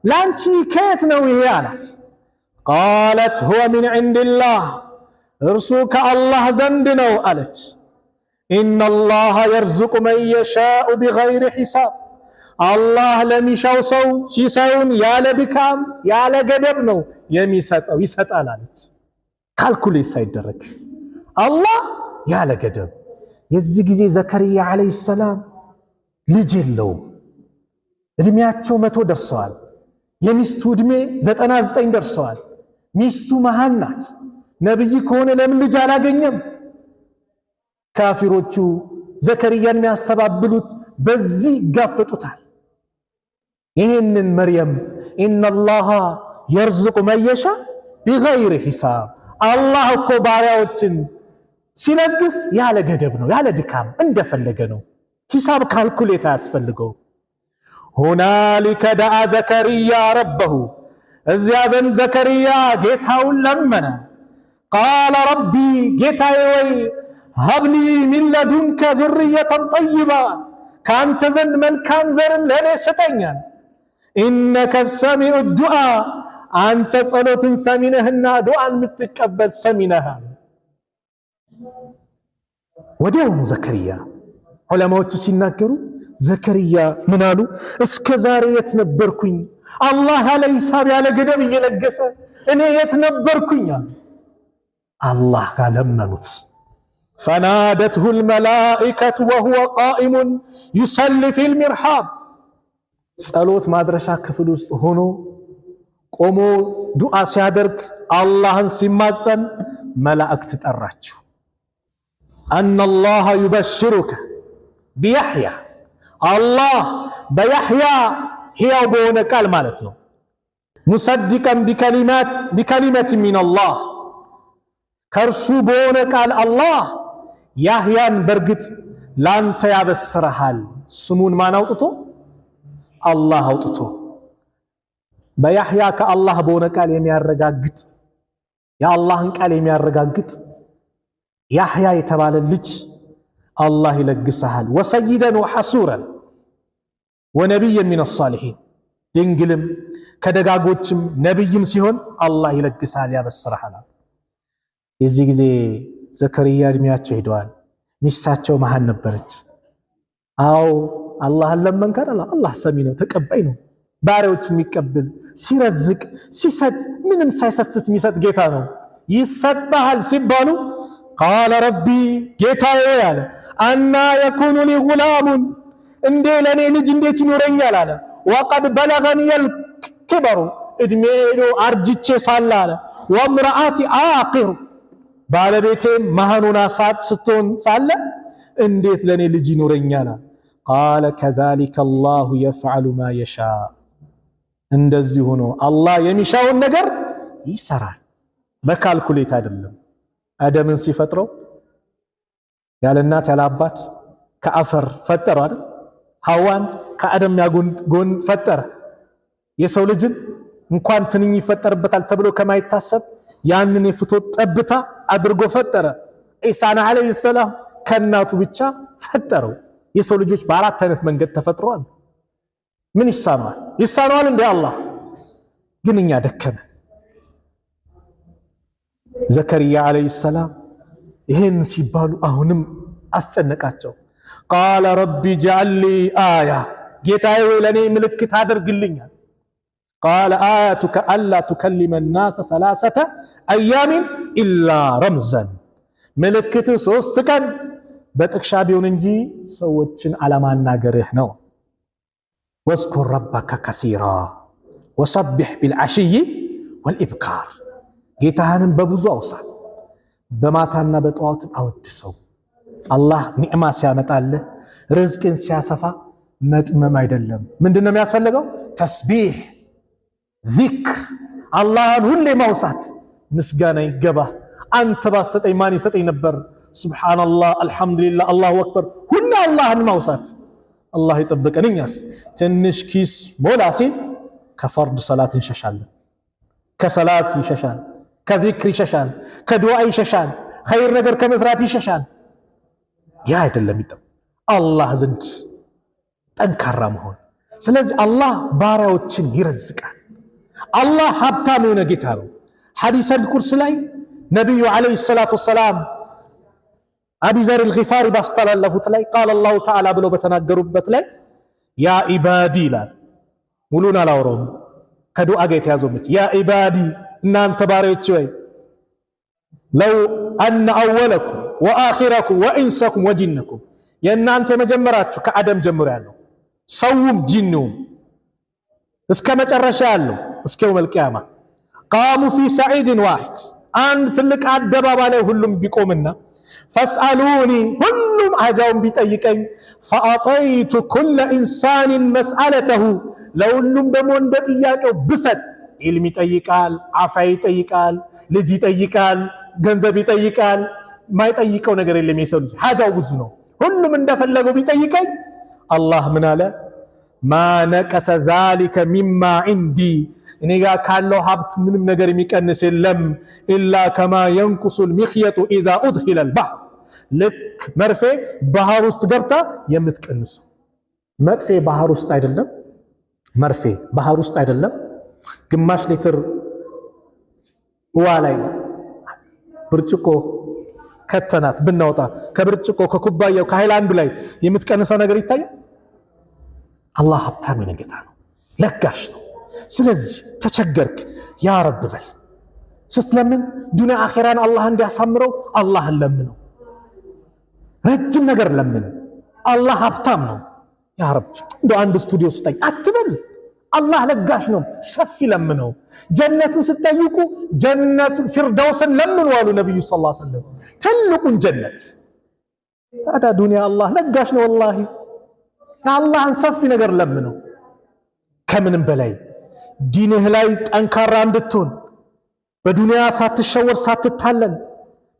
ላንቺ ከየት ነው ይሄ አላት። ቃለት ሁወ ሚን ዒንዲላህ እርሱ ከአላህ ዘንድ ነው አለች። ኢነላህ የርዙቁ መን የሻኡ ቢገይሪ ሒሳብ አላህ ለሚሻው ሰው ሲሳዩን ያለ ድካም ያለ ገደብ ነው የሚሰጠው ይሰጣል አለች። ካልኩሌት ሳይደረግ አላህ ያለ ገደብ። የዚህ ጊዜ ዘከርያ አለይሂ ሰላም ልጅ የለውም። እድሜያቸው 100 ደርሰዋል። የሚስቱ እድሜ 99 ደርሰዋል። ሚስቱ መሃን ናት። ነብይ ከሆነ ለምን ልጅ አላገኘም? ካፊሮቹ ዘከርያን የሚያስተባብሉት በዚህ ይጋፈጡታል። ይህንን መርየም ኢነላሃ የርዝቁ መየሻ ቢገይሪ ሒሳብ፣ አላህ እኮ ባሪያዎችን ሲለግስ ያለ ገደብ ነው፣ ያለ ድካም እንደፈለገ ነው። ሂሳብ ካልኩሌት አያስፈልገው። ሁናሊከ ደዓ ዘከርያ ረበሁ፣ እዚያ ዘንድ ዘከርያ ጌታውን ለመነ። ቃለ ረቢ፣ ጌታዬ ወይ ሀብሊ ሚን ለዱንከ ዙርየተን ጠይባ፣ ከአንተ ዘንድ መልካም ዘርን ለእኔ ስጠኛል። ኢነከ ሰሚዑ ዱዓ፣ አንተ ጸሎትን ሰሚነህና ዱዓን የምትቀበል ሰሚነሃል። ወዲያውኑ ዘከርያ ዑለማዎቹ ሲናገሩ ዘከርያ ምን አሉ? እስከ ዛሬ የት ነበርኩኝ? አላህ ያለ ሂሳብ ያለ ገደብ እየለገሰ እኔ የት ነበርኩኝ? አላህ ጋር ለመኑት። ፈናደትሁ ልመላኢከቱ ወሁወ ቃኢሙን ዩሰሊ ፊል ሚርሓብ፣ ጸሎት ማድረሻ ክፍል ውስጥ ሆኖ ቆሞ ዱዓ ሲያደርግ አላህን ሲማጸን መላእክት ጠራችው። አነላህ ዩበሽሩከ ቢያሕያ፣ አላህ በያሕያ ሕያው በሆነ ቃል ማለት ነው። ሙሰዲቀን ቢከሊመት ሚነላህ፣ ከእርሱ በሆነ ቃል አላህ ያሕያን በርግጥ ላንተ ያበስረሃል። ስሙን ማን አውጥቶ? አላህ አውጥቶ። በያሕያ ከአላህ በሆነ ቃል የሚያረጋግጥ የአላህን ቃል የሚያረጋግጥ ያሕያ የተባለ ልጅ አላህ ይለግሰሃል። ወሰይደን ወሐሱረን ወነቢየን ሚነ ሷሊሒን፣ ድንግልም ከደጋጎችም ነቢይም ሲሆን አላህ ይለግሰሃል ያበስረሃል። የዚህ ጊዜ ዘከርያ እድሜያቸው ሄደዋል። ሚስታቸው መሃን ነበረች። አዎ አላህን ለመንከር አላህ ሰሚ ነው፣ ተቀባይ ነው። ባሪያዎችን የሚቀበል ሲረዝቅ ሲሰጥ ምንም ሳይሰስት የሚሰጥ ጌታ ነው። ይሰጣል ሲባሉ ቃለ ረቢ፣ ጌታዬ አለ አና የኩኑ ሊ ጉላሙን፣ እንዴ ለኔ ልጅ እንዴት ይኖረኛል አለ። ወቀድ በለገኒየል ኪበሩ፣ እድሜ ሄዶ አርጅቼ ሳለ አለ ወምራአቲ አቂር፣ ባለቤቴም መሃኑና ስትሆን ሳለ እንዴት ለኔ ልጅ ይኖረኛል? ቃለ ከዛሊከ አላሁ የፍዐሉ ማ የሻ፣ እንደዚህ ሆኖ አላህ የሚሻውን ነገር ይሰራል። በካልኩሌት አይደለም። አደምን ሲፈጥረው ያለ እናት ያለ አባት ከአፈር ፈጠረው አይደል? ሐዋን ከአደም ያጎን ፈጠረ። የሰው ልጅን እንኳን ትንኝ ይፈጠርበታል ተብሎ ከማይታሰብ ያንን የፍቶት ጠብታ አድርጎ ፈጠረ። ኢሳን አለይሂ ሰላም ከእናቱ ብቻ ፈጠረው። የሰው ልጆች በአራት አይነት መንገድ ተፈጥረዋል። ምን ይሳነዋል? ይሳነዋል እንደ አላህ ግን እኛ ደከመ። ዘከርያ አለይሂ ሰላም ይሄን ሲባሉ አሁንም አስጨነቃቸው። ቃለ ረቢ ጀዐሊ አያ፣ ጌታዬ ለኔ ምልክት አድርግልኛል። ቃለ አያቱከ አላ ቱከሊመ ናሰ ሰላሰተ አያሚን ኢላ ረምዘን፣ ምልክት 3 ቀን በጥቅሻ ቢሆን እንጂ ሰዎችን አለማናገርህ ነው። ወዝኩር ረበከ ከሲራ ወሰቢሕ ቢልዓሽይ ወልኢብካር፣ ጌታህንም በብዙ አውሳ፣ በማታና በጠዋትም አወድሰው። አላህ ኒዕማ ሲያመጣልህ ርዝቅን ሲያሰፋ መጥመም አይደለም። ምንድነው የሚያስፈልገው? ተስቢሕ፣ ዚክር፣ አላህን ሁሌ ማውሳት። ምስጋና ይገባ፣ አንተ ባሰጠኝ ማን ይሰጠኝ ነበር? ሱብሃንአላህ፣ አልሐምዱሊላህ፣ አላሁ አክበር፣ ሁሌ አላህን ማውሳት። አላህ ይጠብቀን። እኛስ ትንሽ ኪስ ሞላ ሲል ከፈርድ ሰላት እንሸሻለን፣ ከሰላት ይሸሻል፣ ከዚክር ይሸሻል፣ ከዱዓ ይሸሻል፣ ኸይር ነገር ከመስራት ይሸሻል። ያ አይደለም ይጠም አላህ ዘንድ ጠንካራ መሆን። ስለዚህ አላህ ባሪያዎችን ይረዝቃል። አላህ ሀብታም የሆነ ጌታ ነው። ሐዲሰል ቁርስ ላይ ነቢዩ ዓለይሂ ሰላቱ ወሰላም አቢ ዘር አልጊፋሪ ባስተላለፉት ላይ ቃለ አላሁ ተዓላ ብለው በተናገሩበት ላይ ያ ኢባዲ ይላል። ሙሉን አላወራውም፣ ከዱዓ ጋር የተያዘው ብቻ። ያ ኢባዲ እናንተ ባሪያዎች ወይ ለው አነ አወለኩም ወአኺረኩም ወኢንሰኩም ወጂነኩም የእናንተ መጀመራችሁ ከአደም ጀምሮ ያለው ሰውም ጂኒውም እስከ መጨረሻ ያለው እስከ የውመል ቂያማ ቃሙ ፊ ሰዒድን ዋሂድ አንድ ትልቅ አደባባይ ላይ ሁሉም ቢቆምና ፈስአሉኒ ሁሉም አጃውን ቢጠይቀኝ ፈአጠይቱ ኩለ ኢንሳንን መስአለተሁ ለሁሉም ደግሞ እንደ ጥያቄው ብሰጥ ኢልም ይጠይቃል፣ አፋ ይጠይቃል፣ ልጅ ይጠይቃል፣ ገንዘብ ይጠይቃል፣ ማይጠይቀው ነገር የለም። የሰው ልጅ ሀጃው ብዙ ነው። ሁሉም እንደፈለገው ቢጠይቀኝ አላህ ምን አለ? ማ ነቀሰ ዛሊከ ሚማ ዒንዲ እኔ ጋር ካለው ሀብት ምንም ነገር የሚቀንስ የለም። ኢላ ከማ የንቁሱል ሚኽየጡ ኢዛ ኡድኺለል ባህር ልክ መርፌ ባህር ውስጥ ገብታ የምትቀንሱ መጥፌ ባህር ውስጥ አይደለም፣ መርፌ ባህር ውስጥ አይደለም። ግማሽ ሊትር ውሃ ላይ ብርጭቆ ከተናት ብናወጣ ከብርጭቆ ከኩባያው ከሃይላንዱ ላይ የምትቀንሰው ነገር ይታያል? አላህ ሀብታም ጌታ ነው፣ ለጋሽ ነው። ስለዚህ ተቸገርክ ያ ረብ በል። ስትለምን ዱንያ አኺራን አላህ እንዲያሳምረው አላህን ለምነው። ረጅም ነገር ለምን። አላህ ሀብታም ነው። ያ ረብ እንደው አንድ ስቱዲዮ ስጠኝ አትበል። አላህ ለጋሽ ነው፣ ሰፊ ለምነው። ጀነትን ስትጠይቁ ጀነቱ ፊርደውስን ለምኑ አሉ ነብዩ ሰለላሁ ዐለይሂ ወሰለም፣ ትልቁን ጀነት። ታዲያ ዱንያ አላህ ለጋሽ ነው። ወላሂ አላህን ሰፊ ነገር ለምነው። ከምንም በላይ ዲንህ ላይ ጠንካራ እንድትሆን በዱንያ ሳትሸወር ሳትታለን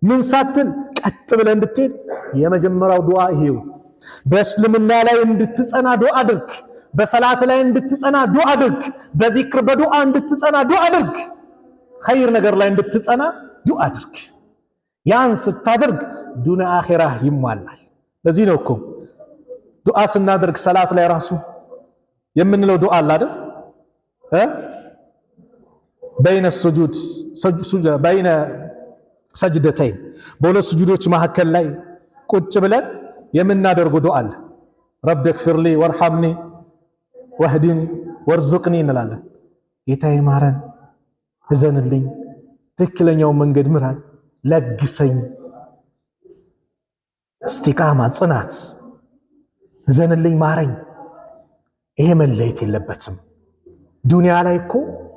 ምን ሳትል ቀጥ ብለህ እንድትሄድ የመጀመሪያው ዱዓ ይሄው። በእስልምና ላይ እንድትጸና ዱዓ አድርግ። በሰላት ላይ እንድትጸና ዱዓ አድርግ። በዚክር በዱዓ እንድትጸና ዱዓ አድርግ። ኸይር ነገር ላይ እንድትጸና ዱዓ አድርግ። ያን ስታደርግ ዱንያ አኺራህ ይሟላል። ለዚህ ነው እኮ ዱዓ ስናደርግ ሰላት ላይ ራሱ የምንለው ዱዓ አለ አይደል? በይነ ሱጁድ በይነ ሰጅደተይን በሁለት ስጁዶች መካከል ላይ ቁጭ ብለን የምናደርገው ዱዓ አለ። ረቢ እግፊርሊ ወርሐምኒ ወህዲኒ ወርዙቅኒ እንላለን። ጌታዬ ማረን፣ እዘንልኝ፣ ትክክለኛውን መንገድ ምራኝ፣ ለግሰኝ፣ እስቲቃማ ጽናት፣ እዘንልኝ፣ ማረኝ። ይሄ መለየት የለበትም። ዱንያ ላይ እኮ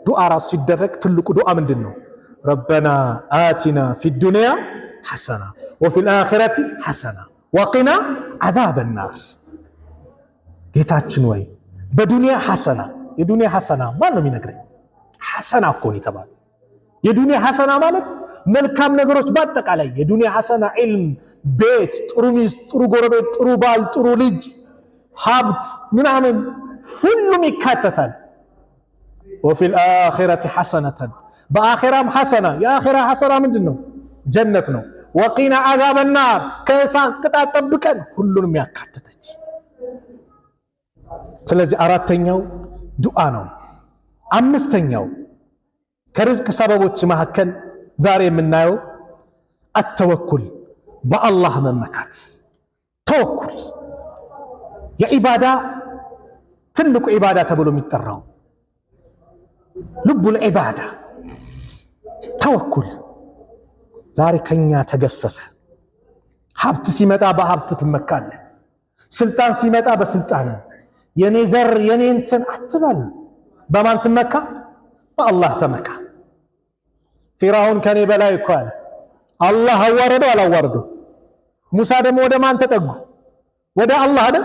ዱዓ ራሱ ሲደረግ ትልቁ ዱዓ ምንድን ነው? ረበና አቲና ፊ ዱንያ ሐሰና ወፊል አኺረቲ ሐሰና ወቂና ዓዛበ ናር። ጌታችን ወይ በዱንያ ሐሰና። የዱንያ ሐሰና ማን ነው የሚነግረኝ? ሐሰና እኮ ነው የተባለው። የዱንያ ሐሰና ማለት መልካም ነገሮች በአጠቃላይ የዱንያ ሐሰና ዒልም፣ ቤት፣ ጥሩ ሚስት፣ ጥሩ ጎረቤት፣ ጥሩ ባል፣ ጥሩ ልጅ፣ ሀብት ምናምን ሁሉም ይካተታል። ወፊል አኺረቲ ሐሰነተን በአኺራም ሐሰና። የአኺራ ሐሰና ምንድን ነው? ጀነት ነው። ወቂና ዓዛበ ናር ከእሳት ቅጣት ጠብቀን፣ ሁሉንም ያካተተች። ስለዚህ አራተኛው ዱዓ ነው። አምስተኛው ከርዝቅ ሰበቦች መካከል ዛሬ የምናየው አተወኩል፣ በአላህ መመካት። ተወኩል የኢባዳ ትልቁ ኢባዳ ተብሎ የሚጠራው ልቡል ኢባዳ ተወኩል ዛሬ ከኛ ተገፈፈ። ሀብት ሲመጣ በሀብት ትመካለህ፣ ስልጣን ሲመጣ በስልጣን። የኔ ዘር የኔ እንትን አትበል። በማን ትመካ? በአላህ ተመካ። ፊርዓውን ከኔ በላይ እኮ አለ። አላህ አዋረደው አላዋረደው? ሙሳ ደግሞ ወደ ማን ተጠጉ? ወደ አላህ አይደል?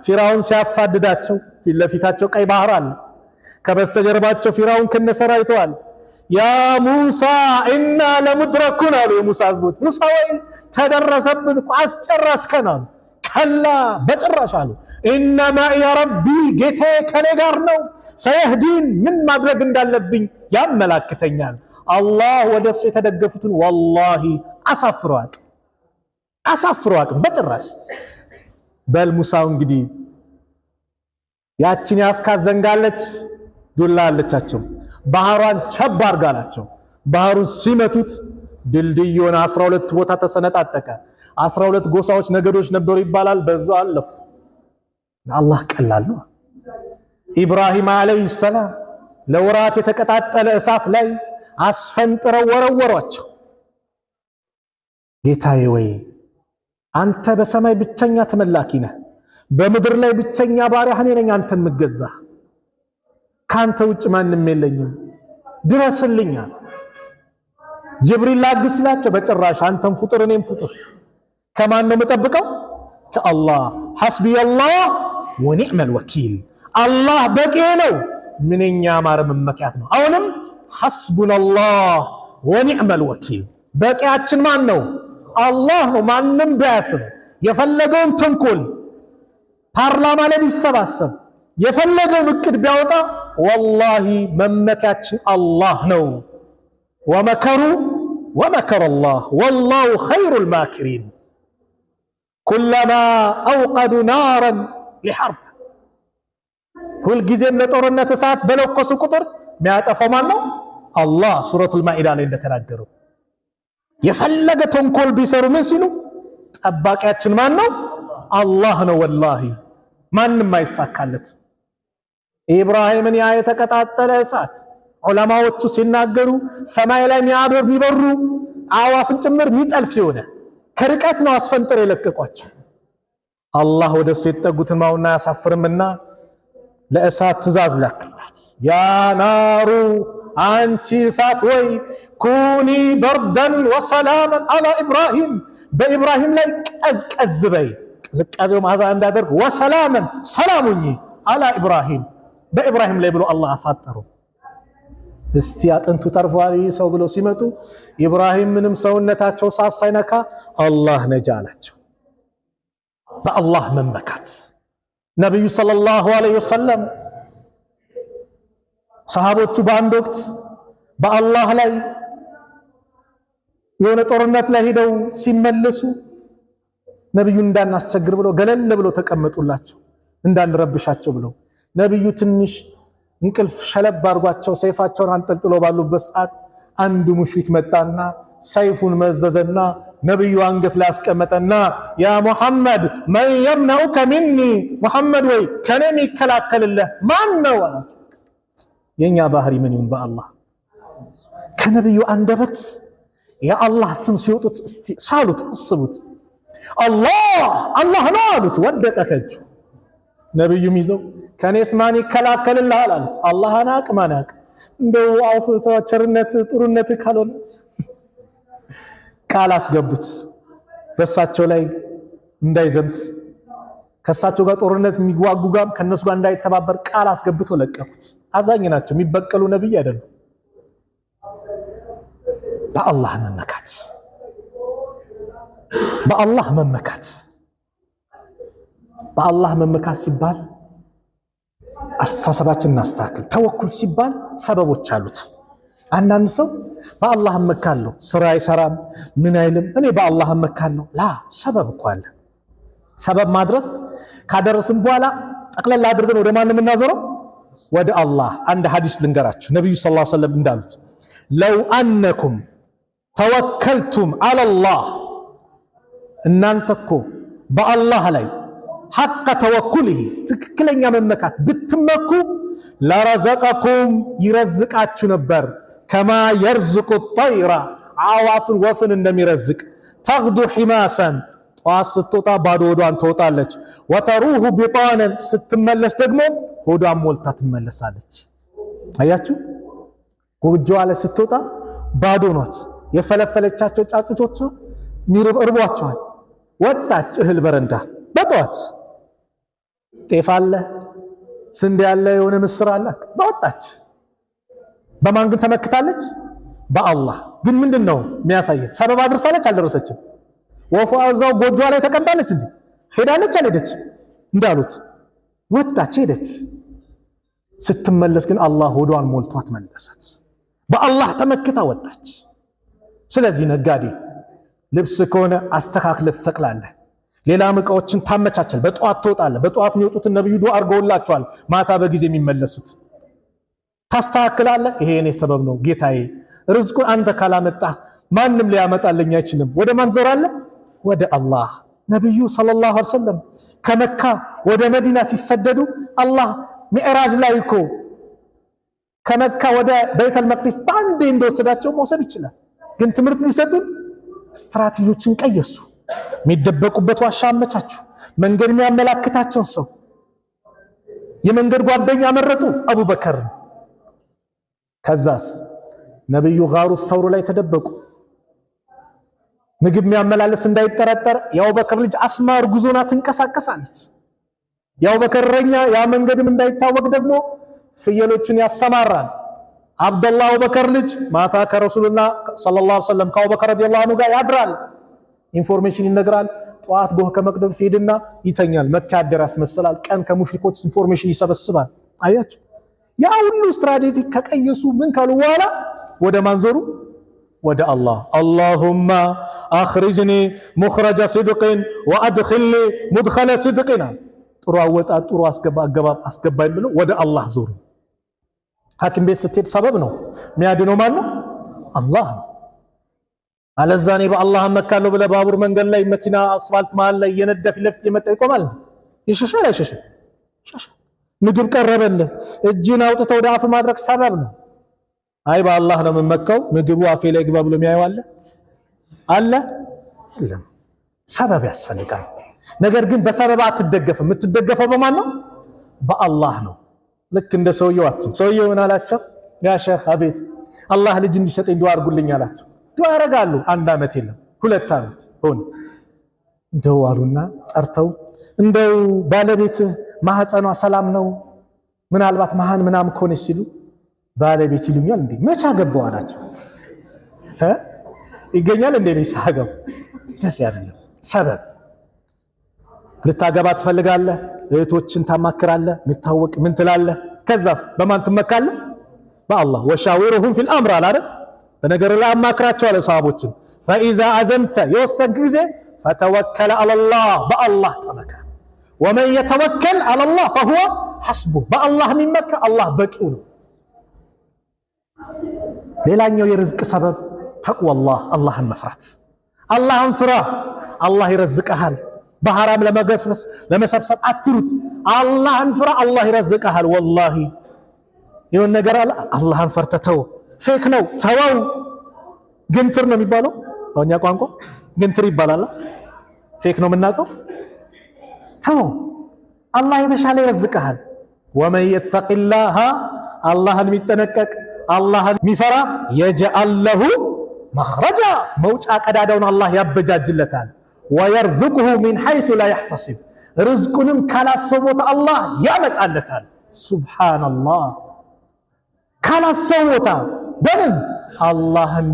ፊርዓውን ሲያሳድዳቸው ፊት ለፊታቸው ቀይ ባህር አለ፣ ከበስተጀርባቸው ፊርዓውን ከነሰራዊቱ አለ። ያ ሙሳ ኢና ለሙድረኩን አሉ የሙሳ ህዝቦች። ሙሳ ወይ ተደረሰብን እኮ አስጨረስከን አሉ። ከላ በጭራሽ አሉ። ኢነ ማዕየ ረቢ ጌታዬ ከኔ ጋር ነው፣ ሰየህዲን ምን ማድረግ እንዳለብኝ ያመላክተኛል። አላህ ወደሱ የተደገፉትን ወላሂ አሳፍረው አቅም በጭራሽ። በል ሙሳው እንግዲህ ያችን ያስካት ዘንጋለች ዱላ አለቻቸው። ባህሯን ቸብ አርጋላቸው። ባህሩን ሲመቱት ድልድይ ሆነ። 12 ቦታ ተሰነጣጠቀ። 12 ጎሳዎች ነገዶች ነበሩ ይባላል። በዛው አለፉ። አላህ ቀላል ነው። ኢብራሂም አለይሂ ሰላም ለወራት የተቀጣጠለ እሳት ላይ አስፈንጥረው ወረወሯቸው። ጌታዬ ወይ አንተ በሰማይ ብቸኛ ተመላኪ ነህ፣ በምድር ላይ ብቸኛ ባሪያህ ነኝ፣ አንተን ምገዛ ካንተ ውጭ ማንም የለኝም፣ ድረስልኝ። ጅብሪል ላግስላቸው፣ በጭራሽ አንተም ፍጡር እኔም ፍጡር፣ ከማን ነው የምጠብቀው? ከአላህ። ሐስቢየላህ ወኒዕመል ወኪል፣ አላህ በቂ ነው፣ ምንኛ ማረ መመኪያት ነው። አሁንም ሐስቡነላህ ወኒዕመል ወኪል፣ በቂያችን ማን ነው? አላህ ነው። ማንም ቢያስብ የፈለገውን ተንኮል ፓርላማ ላይ ቢሰባሰብ የፈለገውን እቅድ ቢያወጣ ወላሂ መመኪያችን አላህ ነው። ወመከሩ ወመከረ አላህ ወላሁ ኸይሩል ማኪሪን። ኩለማ አውቀዱ ናረን ሊሐርብ፣ ሁልጊዜም ለጦርነት እሳት በለኮሱ ቁጥር የሚያጠፋው ማን ነው? አላህ። ሱረቱል ማኢዳ ላይ እንደተናገረው የፈለገ ተንኮል ቢሰሩ ምን ሲሉ ጠባቂያችን ማን ነው? አላህ ነው። ወላሂ ማንም አይሳካለት። ኢብራሂምን ያ የተቀጣጠለ እሳት ዑለማዎቹ ሲናገሩ ሰማይ ላይ የሚበሩ አዋፍን ጭምር የሚጠልፍ የሆነ ከርቀት ነው አስፈንጥረው የለቀቋቸው። አላህ ወደሱ የተጠጉትን ማውና ያሳፍርምና ለእሳት ትእዛዝ ላክላት። ያ ናሩ አንቺ እሳት ወይ ኩኒ በርደን ወሰላመን አላ ኢብራሂም፣ በኢብራሂም ላይ ቀዝቀዝ በይ፣ ቅዝቃዜው ማዛ እንዳደርግ፣ ወሰላመን ሰላሙኝ አላ ኢብራሂም፣ በኢብራሂም ላይ ብሎ አላህ አሳጠሩ። እስቲ አጥንቱ ተርፏል ሰው ብሎ ሲመጡ ኢብራሂም ምንም ሰውነታቸው ሳይነካ አላህ ነጃ አላቸው። በአላህ መመካት። ነብዩ ሰለላሁ ዐለይሂ ወሰለም ሰሃቦቹ በአንድ ወቅት በአላህ ላይ የሆነ ጦርነት ላይ ሄደው ሲመለሱ ነብዩ እንዳናስቸግር ብለው ገለል ብለው ተቀመጡላቸው፣ እንዳንረብሻቸው ብለው። ነብዩ ትንሽ እንቅልፍ ሸለብ አድርጓቸው ሰይፋቸውን አንጠልጥሎ ባሉበት ሰዓት አንዱ ሙሽሪክ መጣና ሰይፉን መዘዘና ነብዩ አንገት ላይ አስቀመጠና ያ ሙሐመድ መን የምነኡከ ሚኒ፣ ሙሐመድ ወይ ከኔ የሚከላከልልህ ማን ነው አላቸው። የኛ ባህሪ ምን ይሁን በአላህ ከነብዩ አንደበት የአላህ ስም ሲወጡት እስቲ ሳሉት፣ አስቡት። አላህ ነው አሉት፣ ወደቀ ከእጁ። ነብዩም ይዘው ከኔስ ማን ይከላከልልሃል አሉት። አላህን አቅማናቅ እንደው አውፍ ቸርነት ጥሩነት ካልሆነ ቃል አስገቡት በሳቸው ላይ እንዳይዘምት፣ ከሳቸው ጋር ጦርነት የሚዋጉ ጋር ከነሱ ጋር እንዳይተባበር ቃል አስገብቶ ለቀቁት። አዛኝ ናቸው፣ የሚበቀሉ ነብይ አይደሉም። በአላህ መመካት፣ በአላህ መመካት። በአላህ መመካት ሲባል አስተሳሰባችንን እናስተካክል። ተወኩል ሲባል ሰበቦች አሉት። አንዳንድ ሰው በአላህ እመካለሁ ስራ አይሰራም ምን አይልም፣ እኔ በአላህ እመካለሁ። ላ ሰበብ እኮ አለ። ሰበብ ማድረስ ካደረስን በኋላ ጠቅለል አድርገን ወደ ማን የምናዞረው? ወደ አላህ። አንድ ሐዲስ ልንገራችሁ። ነብዩ ሰለላሁ ዐለይሂ ወሰለም እንዳሉት ለው አነኩም ተወከልቱም አለላህ፣ እናንተ እኮ በአላህ ላይ ሐቀ ተወኩልህ ትክክለኛ መመካት ብትመኩ ለረዘቀኩም ይረዝቃችሁ ነበር፣ ከማ የርዝቁ ጠይራ አዋፍን ወፍን እንደሚረዝቅ፣ ተግዱ ሒማሰን ጠዋት ስትወጣ ባዶ ሆዷን ትወጣለች፣ ወተሩሁ ቢጣነን ስትመለስ ደግሞ ሆዷን ሞልታ ትመለሳለች። አያችሁ፣ ጎጆዋ ላይ ስትወጣ ባዶ ናት። የፈለፈለቻቸው ጫጩቶች እርቧቸዋል። ወጣች እህል በረንዳ በጠዋት ጤፍ አለ ስንዴ አለ የሆነ ምስር አለ በወጣች። በማን ግን ተመክታለች? በአላህ። ግን ምንድነው የሚያሳየት? ሰበብ አድርሳለች አልደረሰችም? ወፏ እዛው ጎጆዋ ላይ ተቀምጣለች እንዴ? ሄዳለች አልሄደች? እንዳሉት ወጣች ሄደች። ስትመለስ ግን አላህ ሆዷን ሞልቷት መለሰት። በአላህ ተመክታ ወጣች። ስለዚህ ነጋዴ ልብስ ከሆነ አስተካክለ ትሰቅላለህ፣ ሌላ ዕቃዎችን ታመቻቸል። በጧት ትወጣለህ። በጧት የሚወጡትን ነብዩ ዱዓ አድርገውላቸዋል፣ ማታ በጊዜ የሚመለሱት ታስተካክላለህ። ይሄ የኔ ሰበብ ነው ጌታዬ፣ ርዝቁን አንተ ካላመጣ ማንም ሊያመጣልኝ አይችልም። ወደ ማን ዞራለህ? ወደ አላህ። ነብዩ ሰለላሁ ዐለይሂ ወሰለም ከመካ ወደ መዲና ሲሰደዱ አላህ ሚዕራጅ ላይ እኮ ከመካ ወደ ቤተል መቅዲስ ባንዴ እንደወሰዳቸው መውሰድ ይችላል። ግን ትምህርት ሊሰጡን ስትራቴጂዎችን ቀየሱ። የሚደበቁበት ዋሻ አመቻቹ። መንገድ የሚያመላክታቸው ሰው የመንገድ ጓደኛ መረጡ፣ አቡበከር። ከዛስ ነብዩ ጋሩ ሰውሩ ላይ ተደበቁ። ምግብ የሚያመላልስ እንዳይጠረጠር የአቡበከር ልጅ አስማ እርጉዞና ትንቀሳቀሳለች። የአቡበከር እረኛ ያ መንገድም እንዳይታወቅ ደግሞ ፍየሎችን ያሰማራል። አብደላህ አቡበከር ልጅ ማታ ከረሱልና ሰለላሁ ዐለይሂ ወሰለም ከአቡበከር ረዲየላሁ ዐንሁ ጋር ያድራል። ኢንፎርሜሽን ይነግራል። ጧት ጎህ ከመቅደም ሄድና ይተኛል። መካ ያደረ ያስመስላል። ቀን ከሙሽሪኮች ኢንፎርሜሽን ይሰበስባል። አያችሁ፣ ያ ሁሉ ስትራቴጂ ከቀየሱ ምን ካሉ በኋላ ወደ ማንዞሩ ወደ አላህ አላሁማ አኽሪጅኒ ሙኽረጀ ሲድቅን ወአድኺልኒ ሙድኸለ ሲድቅን። ጥሩ አወጣጥ ጥሩ አስገባኝ ብለው ወደ አላህ ዞሩ። ሐኪም ቤት ስትሄድ ሰበብ ነው የሚያድነው ማን ነው? አላህ ነው። አለዛ እኔ በአላህ መካለሁ ብለህ ባቡር መንገድ ላይ መኪና አስፋልት መሃል ላይ እየነዳ ፊት ለፊት የመጣ ይቆማል። ይሸሻል አይሸሽም? ይሸሻል። ምግብ ቀረበልህ እጅን አውጥተህ ወደ አፍ ማድረግ ሰበብ ነው። አይ በአላህ ነው የምመካው ምግቡ አፌ ላይ ግባ ብሎ የሚያየው አለ? የለም። ሰበብ ያስፈልጋል። ነገር ግን በሰበብ አትደገፍም። የምትደገፈው በማን ነው? በአላህ ነው። ልክ እንደ ሰውየው ምን አላቸው? ያ ሼኽ አቤት፣ አላህ ልጅ እንዲሰጠኝ ዱዓ አድርጉልኝ አላቸው። ዱዓ ያደርጋሉ። 1 ዓመት የለም 2 ዓመት ሆነ። እንደው አሉና ጠርተው እንደው ባለቤትህ ማህፀኗ ሰላም ነው? ምናልባት መሃን ምናምን ከሆነች ሲሉ ባለቤት ይሉኛል እንዴ? መቼ አገባው አላቸው። ይገኛል እንዴ ልጅ ሳገባ? ደስ ያደለም ሰበብ። ልታገባ ትፈልጋለህ? እህቶችን ታማክራለህ። ምታወቅ ምን ትላለህ? ከዛስ በማን ትመካለህ? በአላህ። ወሻዊሩሁም ፊል አምር አላረ በነገር ላይ አማክራቸው አለ ሰሃቦችን። ፈኢዛ አዘምተ የወሰንክ ጊዜ ፈተወከለ አለላህ በአላህ ተመካ። ወመን የተወከል አለላህ ፈሁወ ሐስቡህ በአላህ የሚመካ አላህ በቂው ነው። ሌላኛው የርዝቅ ሰበብ ተቅዋላህ አላህን መፍራት። አላህን ፍራ፣ አላህ ይረዝቅሃል። በሐራም ለመገስበስ ለመሰብሰብ አትሩት። አላህን ፍራ፣ አላህ ይረዝቅሃል። ወላሂ ይሁን ነገር አለ አላህን ፈርተተው ፌክ ነው ተወው። ግንትር ነው የሚባለው በእኛ ቋንቋ ግንትር ይባላል። ፌክ ነው የምናውቀው። ተወው፣ አላህ የተሻለ ይረዝቅሃል። ወመን የተቂላህ አላህን የሚጠነቀቅ አላህን የሚፈራ የጀዐል ለሁ መኽረጃ መውጫ ቀዳዳውን አላህ ያበጃጅለታል። ወየርዝቅሁ ሚን ሐይሱ ላ የሕተሲብ ርዝቁንም ካላሰቦት አላህ ያመጣለታል። ሱብሓነላህ። ካላሰቦታ በምን አላህን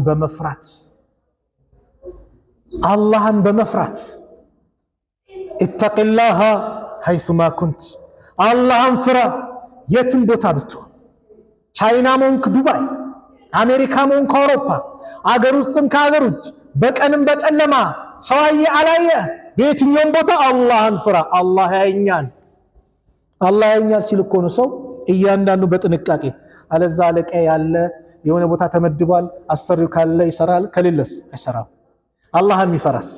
በመፍራት ኢተቂላህ ሐይሱማ ኩንት አላህን ፍራ የትም ቦታ ብትሆን ቻይና ሞንክ ዱባይ፣ አሜሪካ ሞንክ አውሮፓ፣ አገር ውስጥም ከአገር ውጭ፣ በቀንም በጨለማ ሰዋዬ አላየ በየትኛውም ቦታ አላህን ፍራ። አላህ ያየኛል ሲል እኮ ነው ሰው እያንዳንዱ በጥንቃቄ። አለዛ አለቃ ያለ የሆነ ቦታ ተመድቧል፣ አሰሪው ካለ ይሰራል፣ ከሌለስ አይሰራም። አላህን የሚፈራስ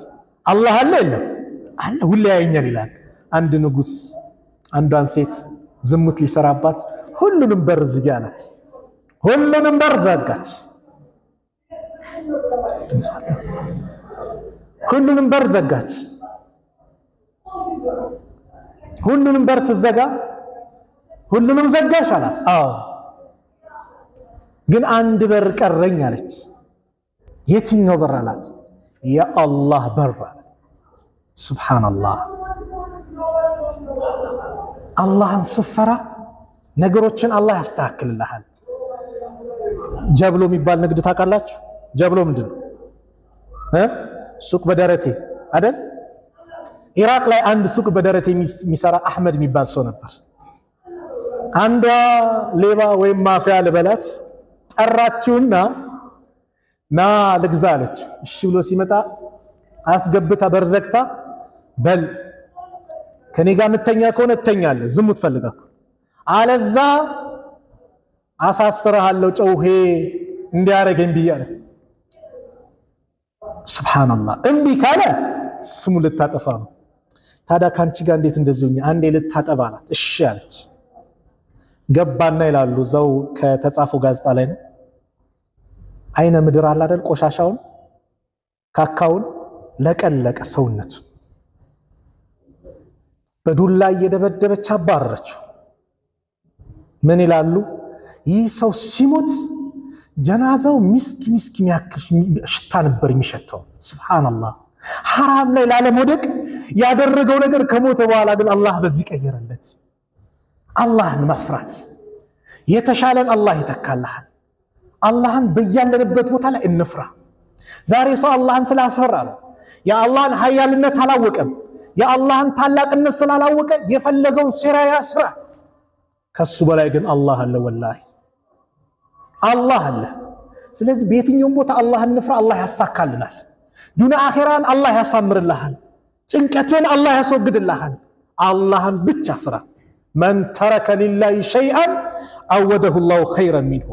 አላህ አለ የለም? አለ፣ ሁሌ ያየኛል ይላል። አንድ ንጉስ አንዷን ሴት ዝሙት ሊሰራባት ሁሉንም በር ዝጊ አላት። ሁሉንም በር ዘጋች። ሁሉንም በር ዘጋች። ሁሉንም በር ስትዘጋ ሁሉንም ዘጋሽ አላት። አዎ፣ ግን አንድ በር ቀረኝ አለች። የትኛው በር አላት? የአላህ በር አለ። ሱብሃንአላህ። አላህን ስፈራ ነገሮችን አላህ ያስተካክልልሃል። ጀብሎ የሚባል ንግድ ታውቃላችሁ? ጀብሎ ምንድን ነው? ሱቅ በደረቴ አይደል? ኢራቅ ላይ አንድ ሱቅ በደረቴ የሚሰራ አህመድ የሚባል ሰው ነበር። አንዷ ሌባ ወይም ማፊያ ልበላት ጠራችውና ና ልግዛ አለች። እሺ ብሎ ሲመጣ አስገብታ በርዘግታ በል ከኔ ጋር የምተኛ ከሆነ እተኛለህ፣ ዝሙት ፈልጋኩ አለዛ አሳስረሃለሁ ጨውሄ እንዲያረገኝ ብያለ። ሱብሃንአላህ። እምቢ ካለ ስሙ ልታጠፋ ነው። ታዲያ ካንቺ ጋር እንዴት እንደዚህ ሆኜ አንዴ ልታጠባ አላት። እሺ አለች። ገባና ይላሉ እዛው ከተጻፈው ጋዜጣ ላይ ነው። አይነ ምድር አለ አይደል? ቆሻሻውን ካካውን ለቀለቀ ሰውነቱ በዱላ እየደበደበች አባረረችው። ምን ይላሉ? ይህ ሰው ሲሞት ጀናዛው ሚስክ የሚያክል ሽታ ነበር የሚሸተው። ሱብሃንአላህ። ሐራም ላይ ላለመውደቅ ያደረገው ነገር ከሞተ በኋላ ግን አላህ በዚህ ቀየረለት። አላህን መፍራት የተሻለን አላህ ይተካልሃል። አላህን በያለንበት ቦታ ላይ እንፍራ። ዛሬ ሰው አላህን ስላፈራ ነው፣ የአላህን ኃያልነት አላወቀም። የአላህን ታላቅነት ስላላወቀ የፈለገውን ሴራ ያስራ። ከሱ በላይ ግን አላህ አለ። ወላሂ አላህ አለ። ስለዚህ በየትኛውም ቦታ አላህን እንፍራ፣ አላህ ያሳካልናል። ዱንያ አኺራን አላህ ያሳምርልሃል። ጭንቀትን አላህ ያስወግድልሃል። አላህን ብቻ ፍራ። መን ተረከ ሊላሂ ሸይአን አወደሁ ላሁ ኸይረን ሚንሁ።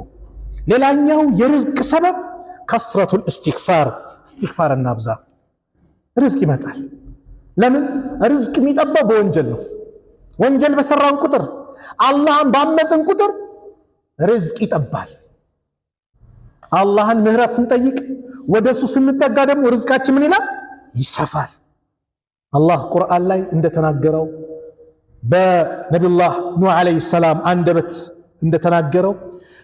ሌላኛው የርዝቅ ሰበብ ከስረቱል ኢስቲግፋር፣ ኢስቲግፋር እናብዛ። ርዝቅ ይመጣል። ለምን? ርዝቅ የሚጠባው በወንጀል ነው። ወንጀል በሰራን ቁጥር አላህን ባመፅን ቁጥር ርዝቅ ይጠባል። አላህን ምህረት ስንጠይቅ ወደሱ ስንጠጋ ደግሞ ርዝቃችን ምን ይላል? ይሰፋል። አላህ ቁርአን ላይ እንደተናገረው በነቢዩላህ ኑህ ዓለይሂ ሰላም አንደበት እንደተናገረው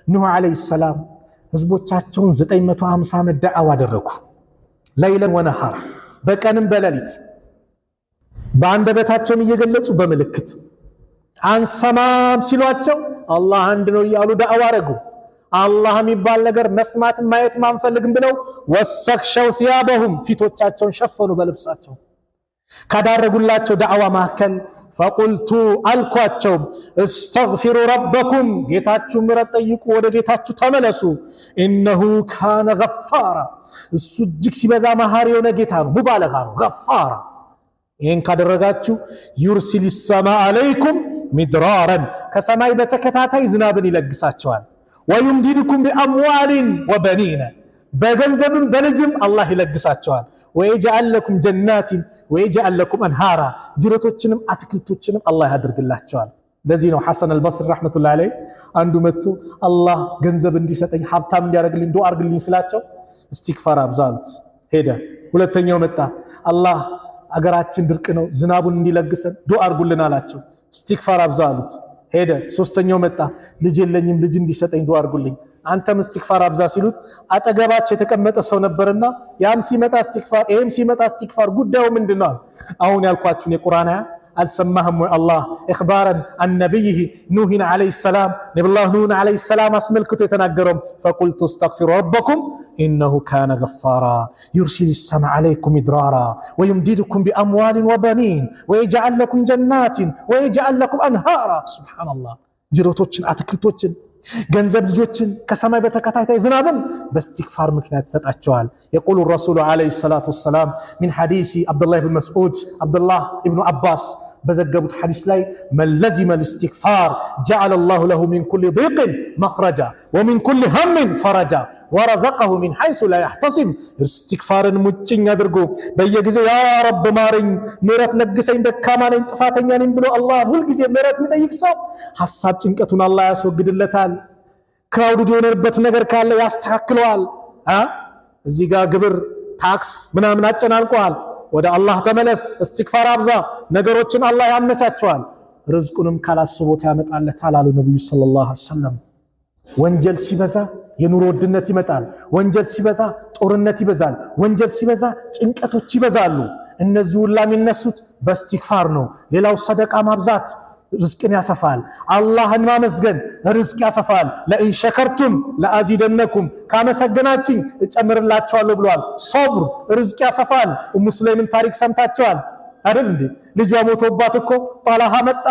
ኑህ ዓለይሂ ሰላም ህዝቦቻቸውን 950 ዓመት ዳዕዋ አደረጉ። ለይለን ወነሃራ፣ በቀንም በሌሊት በአንደበታቸውም እየገለጹ በምልክት አንሰማም ሲሏቸው አላህ አንድ ነው እያሉ ዳዕዋ አደረጉ። አላህ የሚባል ነገር መስማት ማየት ማንፈልግም ብለው ወሰክሸው ሲያበሁም ፊቶቻቸውን ሸፈኑ በልብሳቸው። ካዳረጉላቸው ዳዕዋ መካከል ፈቁልቱ አልኳቸው እስተግፊሩ ረበኩም፣ ጌታችሁ ምሕረት ጠይቁ፣ ወደ ጌታችሁ ተመለሱ። ኢነሁ ካነ ገፋራ፣ እሱ እጅግ ሲበዛ መሐሪ የሆነ ጌታ ነው። ሙባለጋ ነው፣ ገፋራ። ይህን ካደረጋችሁ ዩርሲል ሰማ አለይኩም ሚድራረን፣ ከሰማይ በተከታታይ ዝናብን ይለግሳቸዋል። ወዩምዲድኩም ቢአምዋሊን ወበኒነ፣ በገንዘብም በልጅም አላህ ይለግሳቸዋል። ወየጅዐል ለኩም ጀናቲን ወየጅዐል ለኩም አንሃራ፣ ጅረቶችንም አትክልቶችንም አላህ ያደርግላቸዋል። ለዚህ ነው ሐሰን አልበስሪ ረሕመቱላሂ ዐለይሂ አንዱ መጥቶ አላህ ገንዘብ እንዲሰጠኝ ሀብታም እንዲያደርግልኝ ዱዓ አድርግልኝ ስላቸው ኢስቲግፋር አብዛ አሉት። ሄደ። ሁለተኛው መጣ፣ አላህ አገራችን ድርቅ ነው ዝናቡን እንዲለግሰን ዱዓ አድርጉልን አላቸው። ኢስቲግፋር አብዛ አሉት። ሄደ። ሶስተኛው መጣ፣ ልጅ የለኝም ልጅ እንዲሰጠኝ ዱዓ አድርጉልኝ። አንተም ኢስቲግፋር አብዛ ሲሉት አጠገባቸው የተቀመጠ ሰው ነበርና ያም ሲመጣ ኢስቲግፋር ይሄም ሲመጣ ኢስቲግፋር፣ ጉዳዩ ምንድነው? አሁን ያልኳችሁን የቁርአን አያ አልሰማህም ወይ? አላህ ኢኽባረን አን ነቢይህ ኑህን ዓለይሂ ሰላም ነብዩላህ ኑህን ዓለይሂ ሰላም አስመልክቶ የተናገረው ፈቁልቱ እስተግፊሩ ረበኩም ኢነሁ ካነ ገፋራ ዩርሲል ሰማ ዓለይኩም ሚድራራ ወዩምዲድኩም ቢአምዋሊን ወበኒን ወየጅዐል ለኩም ጀናቲን ወየጅዐል ለኩም አንሃራ። ሱብሃነላህ። ጅረቶችን አትክልቶችን ገንዘብ ልጆችን ከሰማይ በተከታታይ ዝናብን በኢስቲግፋር ምክንያት ይሰጣቸዋል። የቁሉ ረሱሉ ዓለይሂ ሰላቱ ወሰላም ሚን ሐዲሲ አብዱላህ ብን መስዑድ አብዱላህ ኢብኑ አባስ በዘገቡት ሐዲስ ላይ መን ለዚመ ልኢስቲግፋር ጀዐለ ላሁ ለሁ ሚን ኩሊ ዲቅን መኽረጃ ወሚን ኩሊ ሀምን ፈረጃ ወረዘቀሁ ሚን ሐይሱ ላ ያሕተሲብ። ኢስቲግፋርን ሙጭኝ አድርጎ በየጊዜው ያ ረብ ማረኝ፣ ምሕረት ለግሰኝ፣ ደካማ ነኝ፣ ጥፋተኛ ነኝ ብሎ አላህ ሁልጊዜ ምሕረት የሚጠይቅ ሰው ሐሳብ ጭንቀቱን አላህ ያስወግድለታል። ክራውድድ የሆነበት ነገር ካለ ያስተካክለዋል። እዚህ ጋር ግብር ታክስ ምናምን አጨናንቋል፣ ወደ አላህ ተመለስ፣ ኢስቲግፋር አብዛ፣ ነገሮችን አላህ ያመቻቸዋል። ርዝቁንም ካላስቦት ያመጣለታል አሉ ነብዩ ሰለላሁ ዐለይሂ ወሰለም። ወንጀል ሲበዛ የኑሮ ውድነት ይመጣል። ወንጀል ሲበዛ ጦርነት ይበዛል። ወንጀል ሲበዛ ጭንቀቶች ይበዛሉ። እነዚህ ሁላ የሚነሱት በኢስቲግፋር ነው። ሌላው ሰደቃ ማብዛት ርዝቅን ያሰፋል። አላህን ማመስገን ርዝቅ ያሰፋል። ለኢን ሸከርቱም ለአዚደነኩም፣ ካመሰገናችሁኝ እጨምርላችኋለሁ ብሏል። ሶብር ርዝቅ ያሰፋል። ኡሙ ሱለይምን ታሪክ ሰምታችኋል አይደል እንዴ? ልጇ ሞቶባት እኮ ጣላሃ መጣ።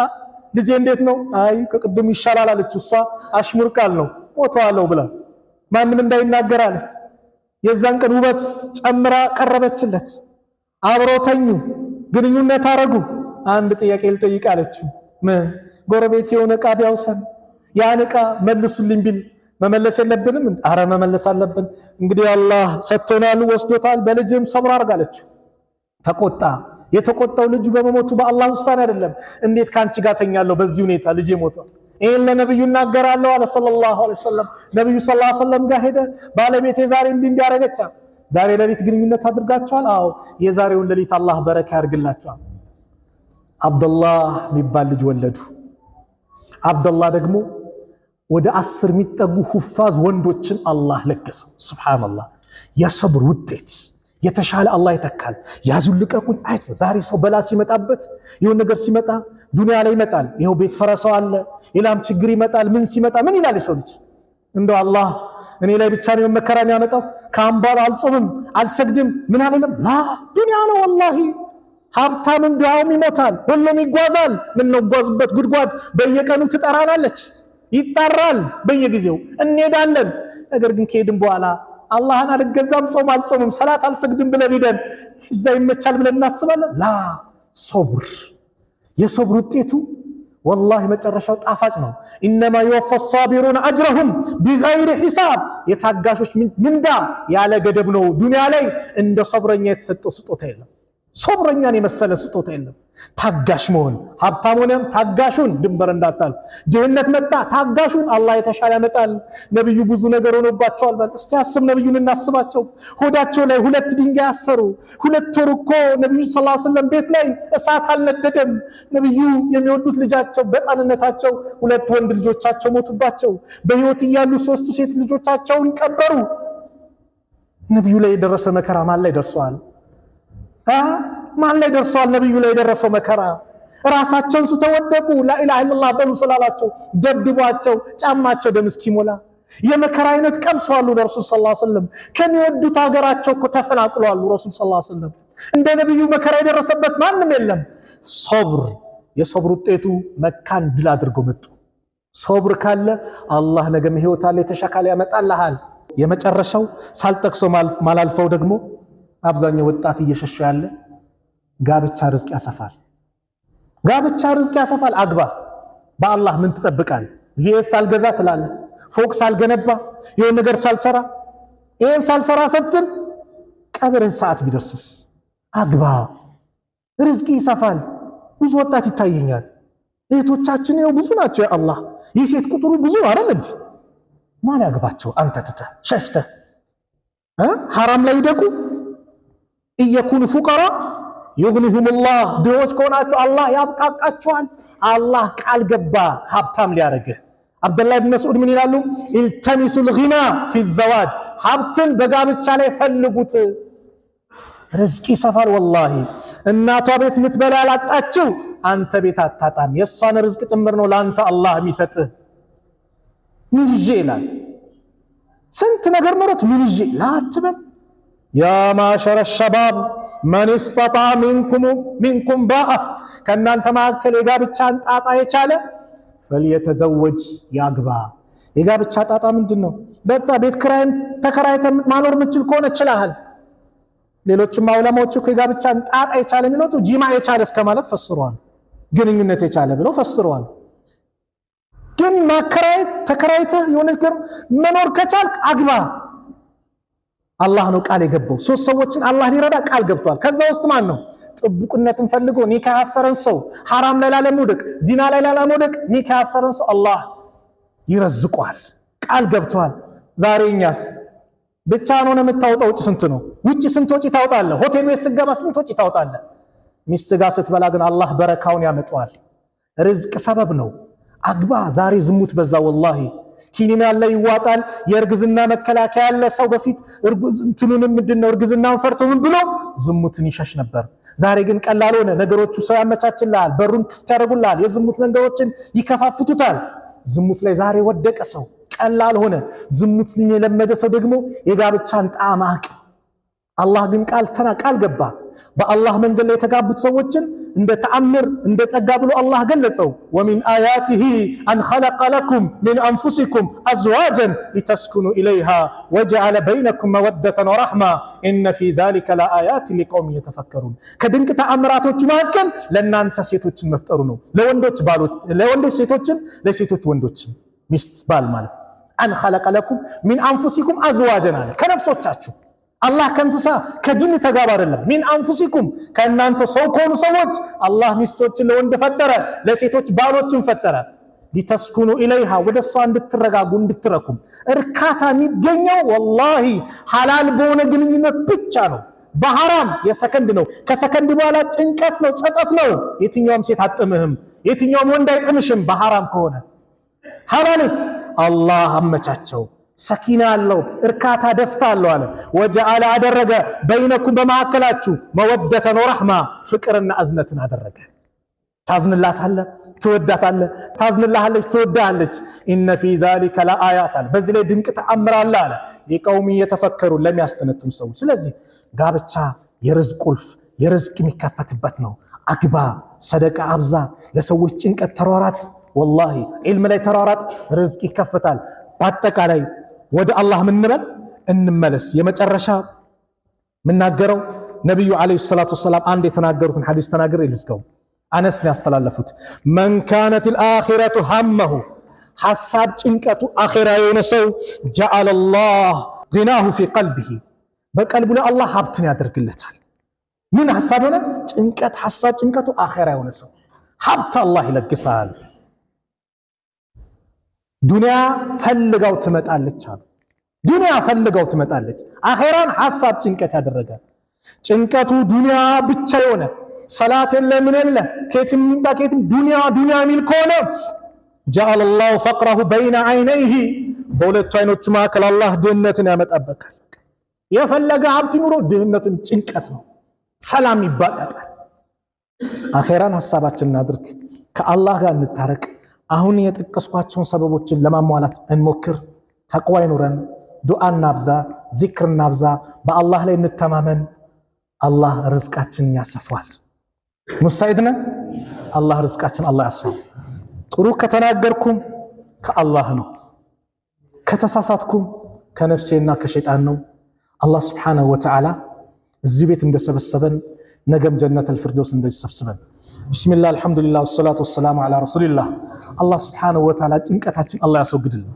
ልጄ እንዴት ነው? አይ ከቅድም ይሻላል አለች። እሷ አሽሙር ቃል ነው ሞተዋለሁ ብላ ማንም እንዳይናገር አለች። የዛን ቀን ውበት ጨምራ ቀረበችለት። አብረው ተኙ፣ ግንኙነት አረጉ። አንድ ጥያቄ ልጠይቅ አለችው። ምን? ጎረቤት የሆነ ዕቃ ቢያውሰን ያን ዕቃ መልሱልኝ ቢል መመለስ የለብንም? አረ መመለስ አለብን። እንግዲህ አላህ ሰጥቶናል፣ ወስዶታል፣ በልጅም ሰብር አድርግ አለችው። ተቆጣ። የተቆጣው ልጁ በመሞቱ በአላህ ውሳኔ አይደለም። እንዴት ካንቺ ጋር ተኛለሁ በዚህ ሁኔታ ልጄ ሞቷል። ይሄን ለነብዩ እናገራለሁ አለ ሰለላሁ ዐለይሂ ወሰለም። ነብዩ ሰለላሁ ዐለይሂ ወሰለም ጋር ሄደ። ባለቤቴ ዛሬ እንዲያረጋቻ ዛሬ ሌሊት ግንኙነት አድርጋችኋል? አዎ። የዛሬውን ሌሊት አላህ በረካ ያርግላችኋል። አብዱላህ የሚባል ልጅ ወለዱ። አብዱላህ ደግሞ ወደ 10 የሚጠጉ ሁፋዝ ወንዶችን አላህ ለገሰው። ሱብሃንአላህ። የሰብር ውጤት የተሻለ አላህ ይተካል። ያዙን ልቀቁኝ አይቶ ዛሬ ሰው በላ ሲመጣበት የሆነ ነገር ሲመጣ ዱንያ ላይ ይመጣል። ይሄው ቤት ፈረሰው አለ፣ ሌላም ችግር ይመጣል። ምን ሲመጣ ምን ይላል የሰው ልጅ? እንደው አላህ እኔ ላይ ብቻ ነው መከራን ያመጣው፣ ከአንባር አልጾምም አልሰግድም ምን አይደለም። ላ ዱንያ ነው ወላሂ። ሀብታምም ድሃውም ይሞታል፣ ሁሉም ይጓዛል። ምን ነው ጓዝበት ጉድጓድ በየቀኑ ትጠራናለች፣ ይጣራል፣ በየጊዜው እንሄዳለን። ነገር ግን ከሄድን በኋላ አላህን አልገዛም ጾም አልጾምም ሰላት አልሰግድም ብለን ሄደን እዛ ይመቻል ብለን እናስባለን። ላ ሶብር፣ የሶብር ውጤቱ ወላሂ መጨረሻው ጣፋጭ ነው። ኢነማ ይወፋ الصابرون اجرهم بغير حساب። የታጋሾች ምንዳ ያለ ገደብ ነው። ዱንያ ላይ እንደ ሶብረኛ የተሰጠው ስጦታ የለም። ሶብረኛን የመሰለ ስጦታ የለም። ታጋሽ መሆን፣ ሀብታም ሆነም ታጋሹን ድንበር እንዳታልፍ፣ ድህነት መጣ ታጋሹን አላህ የተሻለ ያመጣል። ነብዩ ብዙ ነገር ሆኖባቸዋል። እስቲ አስብ፣ ነብዩን እናስባቸው። ሆዳቸው ላይ 2 ድንጋይ አሰሩ። 2 ወር እኮ ነብዩ ሰለላሁ ዐለይሂ ወሰለም ቤት ላይ እሳት አልነደደም። ነብዩ የሚወዱት ልጃቸው በሕፃንነታቸው 2 ወንድ ልጆቻቸው ሞቱባቸው። በህይወት እያሉ 3 ሴት ልጆቻቸውን ቀበሩ። ነብዩ ላይ የደረሰ መከራ ማን ላይ ደርሷል? ማን ላይ ደርሷል? ነብዩ ላይ የደረሰው መከራ ራሳቸውን ስተወደቁ ላኢላሃ ኢላላህ በሉ ስላላቸው ደብድቧቸው ጫማቸው ደም እስኪሞላ የመከራ አይነት ቀምሰዋል። ረሱል ሰለላሁ ዐለይሂ ወሰለም ከሚወዱት ሀገራቸው እኮ ተፈናቅለዋል። ረሱል ሰለላሁ ዐለይሂ ወሰለም እንደ ነብዩ መከራ የደረሰበት ማንም የለም። ሶብር፣ የሶብር ውጤቱ መካን ድል አድርገው መጡ። ሶብር ካለ አላህ ነገም ህይወት አለ የተሻካለ ያመጣልሃል። የመጨረሻው ሳልጠቅሰው ማላልፈው ደግሞ አብዛኛው ወጣት እየሸሸ ያለ ጋብቻ ርዝቅ ያሰፋል። ጋብቻ ርዝቅ ያሰፋል። አግባ። በአላህ ምን ትጠብቃለህ? ቪኤስ ሳልገዛ ትላለህ፣ ፎቅ ሳልገነባ የሆነ ነገር ሳልሰራ ይሄን ሳልሰራ ስትል ቀብርህ ሰዓት ቢደርስስ? አግባ፣ ርዝቅ ይሰፋል። ብዙ ወጣት ይታየኛል። እህቶቻችን ይኸው ብዙ ናቸው። ያ አላህ የሴት ቁጥሩ ብዙ አይደል እንዴ? ማን ያግባቸው? አንተ ትተህ ሸሽተህ ሐራም ላይ ይደቁ። እየኩኑ ፉቀራ ይግኒሁሙላህ። ድሆች ከሆናችሁ አላህ ያብቃቃችኋል። አላህ ቃል ገባ ሀብታም ሊያደርግህ። አብዱላህ ብን መስዑድ ምን ይላሉ? ኢልተሚሱል ጊና ፊ ዘዋጅ። ሀብትን በጋብቻ ላይ ፈልጉት፣ ርዝቅ ይሰፋል። ወላሂ እናቷ ቤት ምትበላ ያላጣችው አንተ ቤት አታጣም። የእሷን ርዝቅ ጭምር ነው ለአንተ አላህ የሚሰጥህ። ምን ይዤ ይላል። ስንት ነገር ኖሮት ምን ይዤ ላትበል። ያ ማሸረ ሸባብ መን ስተጣ ሚንኩም ባአ። ከእናንተ መካከል የጋብቻን ጣጣ የቻለ ፈልየተዘወጅ፣ ያግባ። የጋብቻ ጣጣ ምንድን ነው? በቃ ቤት ክራይን ተከራይተ ማኖር የምችል ከሆነ ችላሃል። ሌሎችም ዑለማዎች እኮ የጋብቻን ጣጣ የቻለ የሚሉት ጂማ የቻለ እስከ ማለት ፈስረዋል። ግንኙነት የቻለ ብለው ፈስረዋል። ግን ማከራየት ተከራይተ የሆነ ነገር መኖር ከቻልክ አግባ። አላህ ነው ቃል የገባው። 3 ሰዎችን አላህ ሊረዳ ቃል ገብቷል። ከዛ ውስጥ ማን ነው? ጥብቁነትን ፈልጎ ኒካህ ያሰረን ሰው፣ ሐራም ላይ ላለመውደቅ፣ ዚና ላይ ላለመውደቅ ኒካህ ያሰረን ሰው አላህ ይረዝቋል፣ ቃል ገብቷል። ዛሬ እኛስ ብቻህን ሆነ የምታወጣው ወጪ ስንት ነው? ውጪ ስንት ወጪ ታወጣለህ? ሆቴል ቤት ስትገባ ስንት ወጪ ታወጣለህ? ሚስት ጋር ስትበላ ግን አላህ በረካውን ያመጣዋል። ርዝቅ ሰበብ ነው። አግባ። ዛሬ ዝሙት በዛ ወላሂ። ኪኒን ያለ ይዋጣል። የእርግዝና መከላከያ ያለ ሰው በፊት እንትኑንም ምንድነው እርግዝናውን ፈርቶ ምን ብሎ ዝሙትን ይሸሽ ነበር። ዛሬ ግን ቀላል ሆነ። ነገሮቹ ሰው ያመቻችልሃል፣ በሩን ክፍት ያደርጉልሃል፣ የዝሙት ነገሮችን ይከፋፍቱታል። ዝሙት ላይ ዛሬ ወደቀ ሰው፣ ቀላል ሆነ። ዝሙትን የለመደ ሰው ደግሞ የጋብቻን ጣዕም አያውቅም። አላህ ግን ቃል ገባ። በአላህ መንገድ ላይ የተጋቡት ሰዎችን እንደ ተአምር እንደ ጸጋ ብሎ አላህ ገለጸው። ወሚን አያቲሂ አን ኸለቀ ለኩም ሚን አንፉሲኩም አዝዋጀን ሊተስኩኑ ኢለይሃ ወጀዐለ በይነኩም መወደተን ወረሕማ ኢነ ፊ ዛሊከ ለአያት ሊቀውም የተፈከሩን። ከድንቅ ተአምራቶቹ መካከል ለእናንተ ሴቶችን መፍጠሩ ነው። ለወንዶች ሴቶችን፣ ለሴቶች ወንዶችን። ሚስት ባል ማለት አን ኸለቀ ለኩም ሚን አንፉሲኩም አዝዋጀን አለ። ከነፍሶቻችሁ አላህ ከእንስሳ ከጅን ተጋባ አይደለም። ሚን አንፉሲኩም ከእናንተ ሰው ከሆኑ ሰዎች አላህ ሚስቶችን ለወንድ ፈጠረ፣ ለሴቶች ባሎችን ፈጠረ። ሊተስኩኑ ኢለይሃ ወደሷ እንድትረጋጉ እንድትረኩም እርካታ የሚገኘው ወላሂ ሐላል በሆነ ግንኙነት ብቻ ነው በሐራም የሰከንድ ነው ከሰከንድ በኋላ ጭንቀት ነው ጸጸት ነው የትኛውም ሴት አጥምህም የትኛውም ወንድ አይጥምሽም በሐራም ከሆነ ሐላልስ አላህ አመቻቸው ሰኪና አለው እርካታ ደስታ አለው አለ ወጀዐለ አደረገ በይነኩም በማከላችሁ መወደተን ወረህማ ፍቅርና እዝነትን አደረገ ታዝንላታለህ ትወዳታለህ ታዝንልሃለች ትወዳለች ኢነ ፊ ዛሊከ ለአያት አለ በዚህ ላይ ድንቅ ተአምር አለ አለ የቀውም የተፈከሩ ለሚያስተነትኑ ሰው ስለዚህ ጋብቻ የርዝቅ ቁልፍ የርዝቅ የሚከፈትበት ነው አግባ ሰደቃ አብዛ ለሰዎች ጭንቀት ተሯራጥ ወላሂ ዒልም ላይ ተሯራጥ ርዝቅ ይከፈታል በአጠቃላይ ወደ አላህ ምንበል እንመለስ የመጨረሻ ምናገረው ነብዩ አለይሂ ሰላቱ ወሰለም አንድ የተናገሩትን ሐዲስ ተናግሬ ልዝጋው አነስ ያስተላለፉት መን ካነት الآخرة همه ሐሳብ ጭንቀቱ አኺራ የሆነ ሰው جعل الله غناه في قلبه በቀልቡ ላይ አላህ ሀብትን ያደርግለታል ምን ሐሳብ ሆነ ጭንቀት ሐሳብ ጭንቀቱ አኺራ የሆነ ሰው ሀብት አላህ ይለግሳል ዱንያ ፈልጋው ትመጣለች አሉ ዱንያ ፈልጋው ትመጣለች አኺራን ሐሳብ ጭንቀት ያደረገ ጭንቀቱ ዱንያ ብቻ የሆነ ሰላት የለም የለ ከየትም ታከየትም ዱንያ ሚል ከሆነ جعل الله فقره بين عينيه በሁለቱ አይኖቹ መካከል አላህ ድህነትን ያመጣበታል የፈለገ ሀብት ኑሮ ድህነትን ጭንቀት ነው ሰላም ይባላል አኺራን ሐሳባችንን እናድርግ ከአላህ ጋር እንታረቅ አሁን የጠቀስኳቸውን ሰበቦችን ለማሟላት እንሞክር ተቅዋ ይኑረን ዱዓ እናብዛ ዚክር እናብዛ በአላህ ላይ እንተማመን አላህ ርዝቃችንን ያሰፋል ሙስታዒድነ አላህ ርዝቃችንን አላህ ያስፋው ጥሩ ከተናገርኩም ከአላህ ነው ከተሳሳትኩም ከነፍሴና ከሸይጣን ነው አላህ Subhanahu Wa Ta'ala እዚህ ቤት እንደሰበሰበን ነገም ጀነተል ፊርደውስ እንደሰበሰበን ቢስሚላህ አልহামዱሊላህ ወሰላቱ ወሰላሙ ዐላ ረሱሊላህ አላህ Subhanahu Wa Ta'ala ጭንቀታችን አላህ ያስወግድልን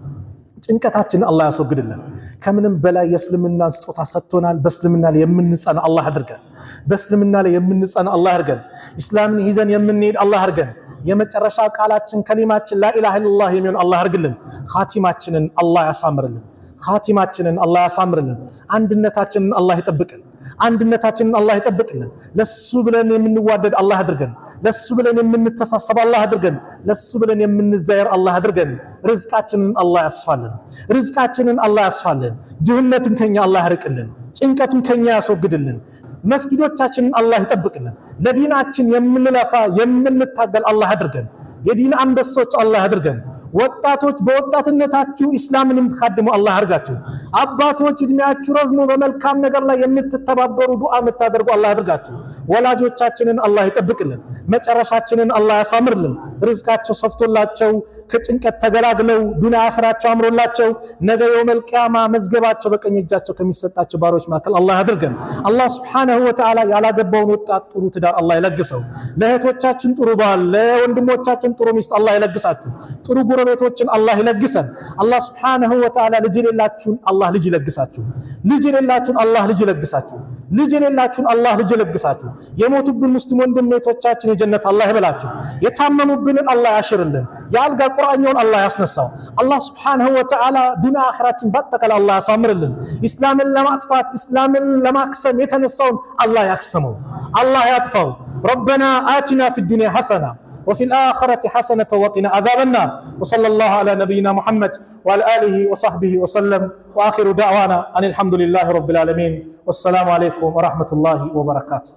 ጭንቀታችን አላህ ያስወግድልን ከምንም በላይ የእስልምና ስጦታ ሰጥቶናል በእስልምና ላይ የምንጸና አላህ አድርገን በእስልምና ላይ የምንጸና አላህ አድርገን እስላምን ይዘን የምንሄድ አላህ አድርገን የመጨረሻ ቃላችን ከሊማችን ላኢላሃ ኢላላህ የሚሆን አላህ አድርግልን ኻቲማችንን አላህ ያሳምርልን ኻቲማችንን አላህ ያሳምርልን አንድነታችንን አላህ ይጠብቅልን አንድነታችንን አላህ ይጠብቅልን ለሱ ብለን የምንዋደድ አላህ አድርገን ለሱ ብለን የምንተሳሰብ አላህ አድርገን ለሱ ብለን የምንዘያር አላህ አድርገን ርዝቃችንን አላህ ያስፋልን ርዝቃችንን አላህ ያስፋልን ድህነትን ከኛ አላህ ያርቅልን ጭንቀቱን ከኛ ያስወግድልን መስጊዶቻችንን አላህ ይጠብቅልን ለዲናችን የምንለፋ የምንታገል አላህ አድርገን የዲን አንበሶች አላህ አድርገን ወጣቶች በወጣትነታችሁ እስላምን የምትخدሙ አላህ አድርጋችሁ አባቶች እድሜያችሁ ረዝሞ በመልካም ነገር ላይ የምትተባበሩ ዱዓ የምታደርጉ አላህ አድርጋችሁ ወላጆቻችንን አላህ ይጠብቅልን መጨረሻችንን አላህ ያሳምርልን ርዝቃቸው ሰፍቶላቸው ከጭንቀት ተገላግለው ዱንያ አኺራቸው አምሮላቸው ነገ የውመል ቂያማ መዝገባቸው በቀኝ እጃቸው ከሚሰጣቸው ባሮች መካከል አላህ አድርገን አላህ Subhanahu Wa Ta'ala ያላገባውን ወጣት ጥሩ ትዳር አላህ ይለግሰው ለእህቶቻችን ጥሩ ባል ለወንድሞቻችን ጥሩ ሚስት አላህ ይለግሳችሁ ጥሩ ጎረቤቶችን አላህ ይለግሰን አላህ Subhanahu Wa Ta'ala ልጅ የሌላችሁን አላህ ልጅ ይለግሳችሁ ልጅ የሌላችሁን አላህ ልጅ ይለግሳችሁ ልጅ የሌላችሁን አላህ ልጅ ይለግሳችሁ የሞቱብን ሙስሊም ወንድሞቻችን የጀነት አላህ ይበላችሁ የታመሙብንን አላህ ያሽርልን የአልጋ ቁርአኛውን አላህ ያስነሳው አላህ Subhanahu Wa Ta'ala ዱንያ አኺራችን በአጠቃላይ አላህ ያሳምርልን እስላምን ለማጥፋት እስላምን ለማክሰም የተነሳውን አላህ ያክሰመው አላህ ያጥፋው ربنا آتنا في الدنيا حسنة وفي الآخرة حسنة وقنا عذاب النار وصلى الله على نبينا محمد وعلى آله وصحبه وسلم وآخر دعوانا أن الحمد لله رب العالمين والسلام عليكم ورحمة الله وبركاته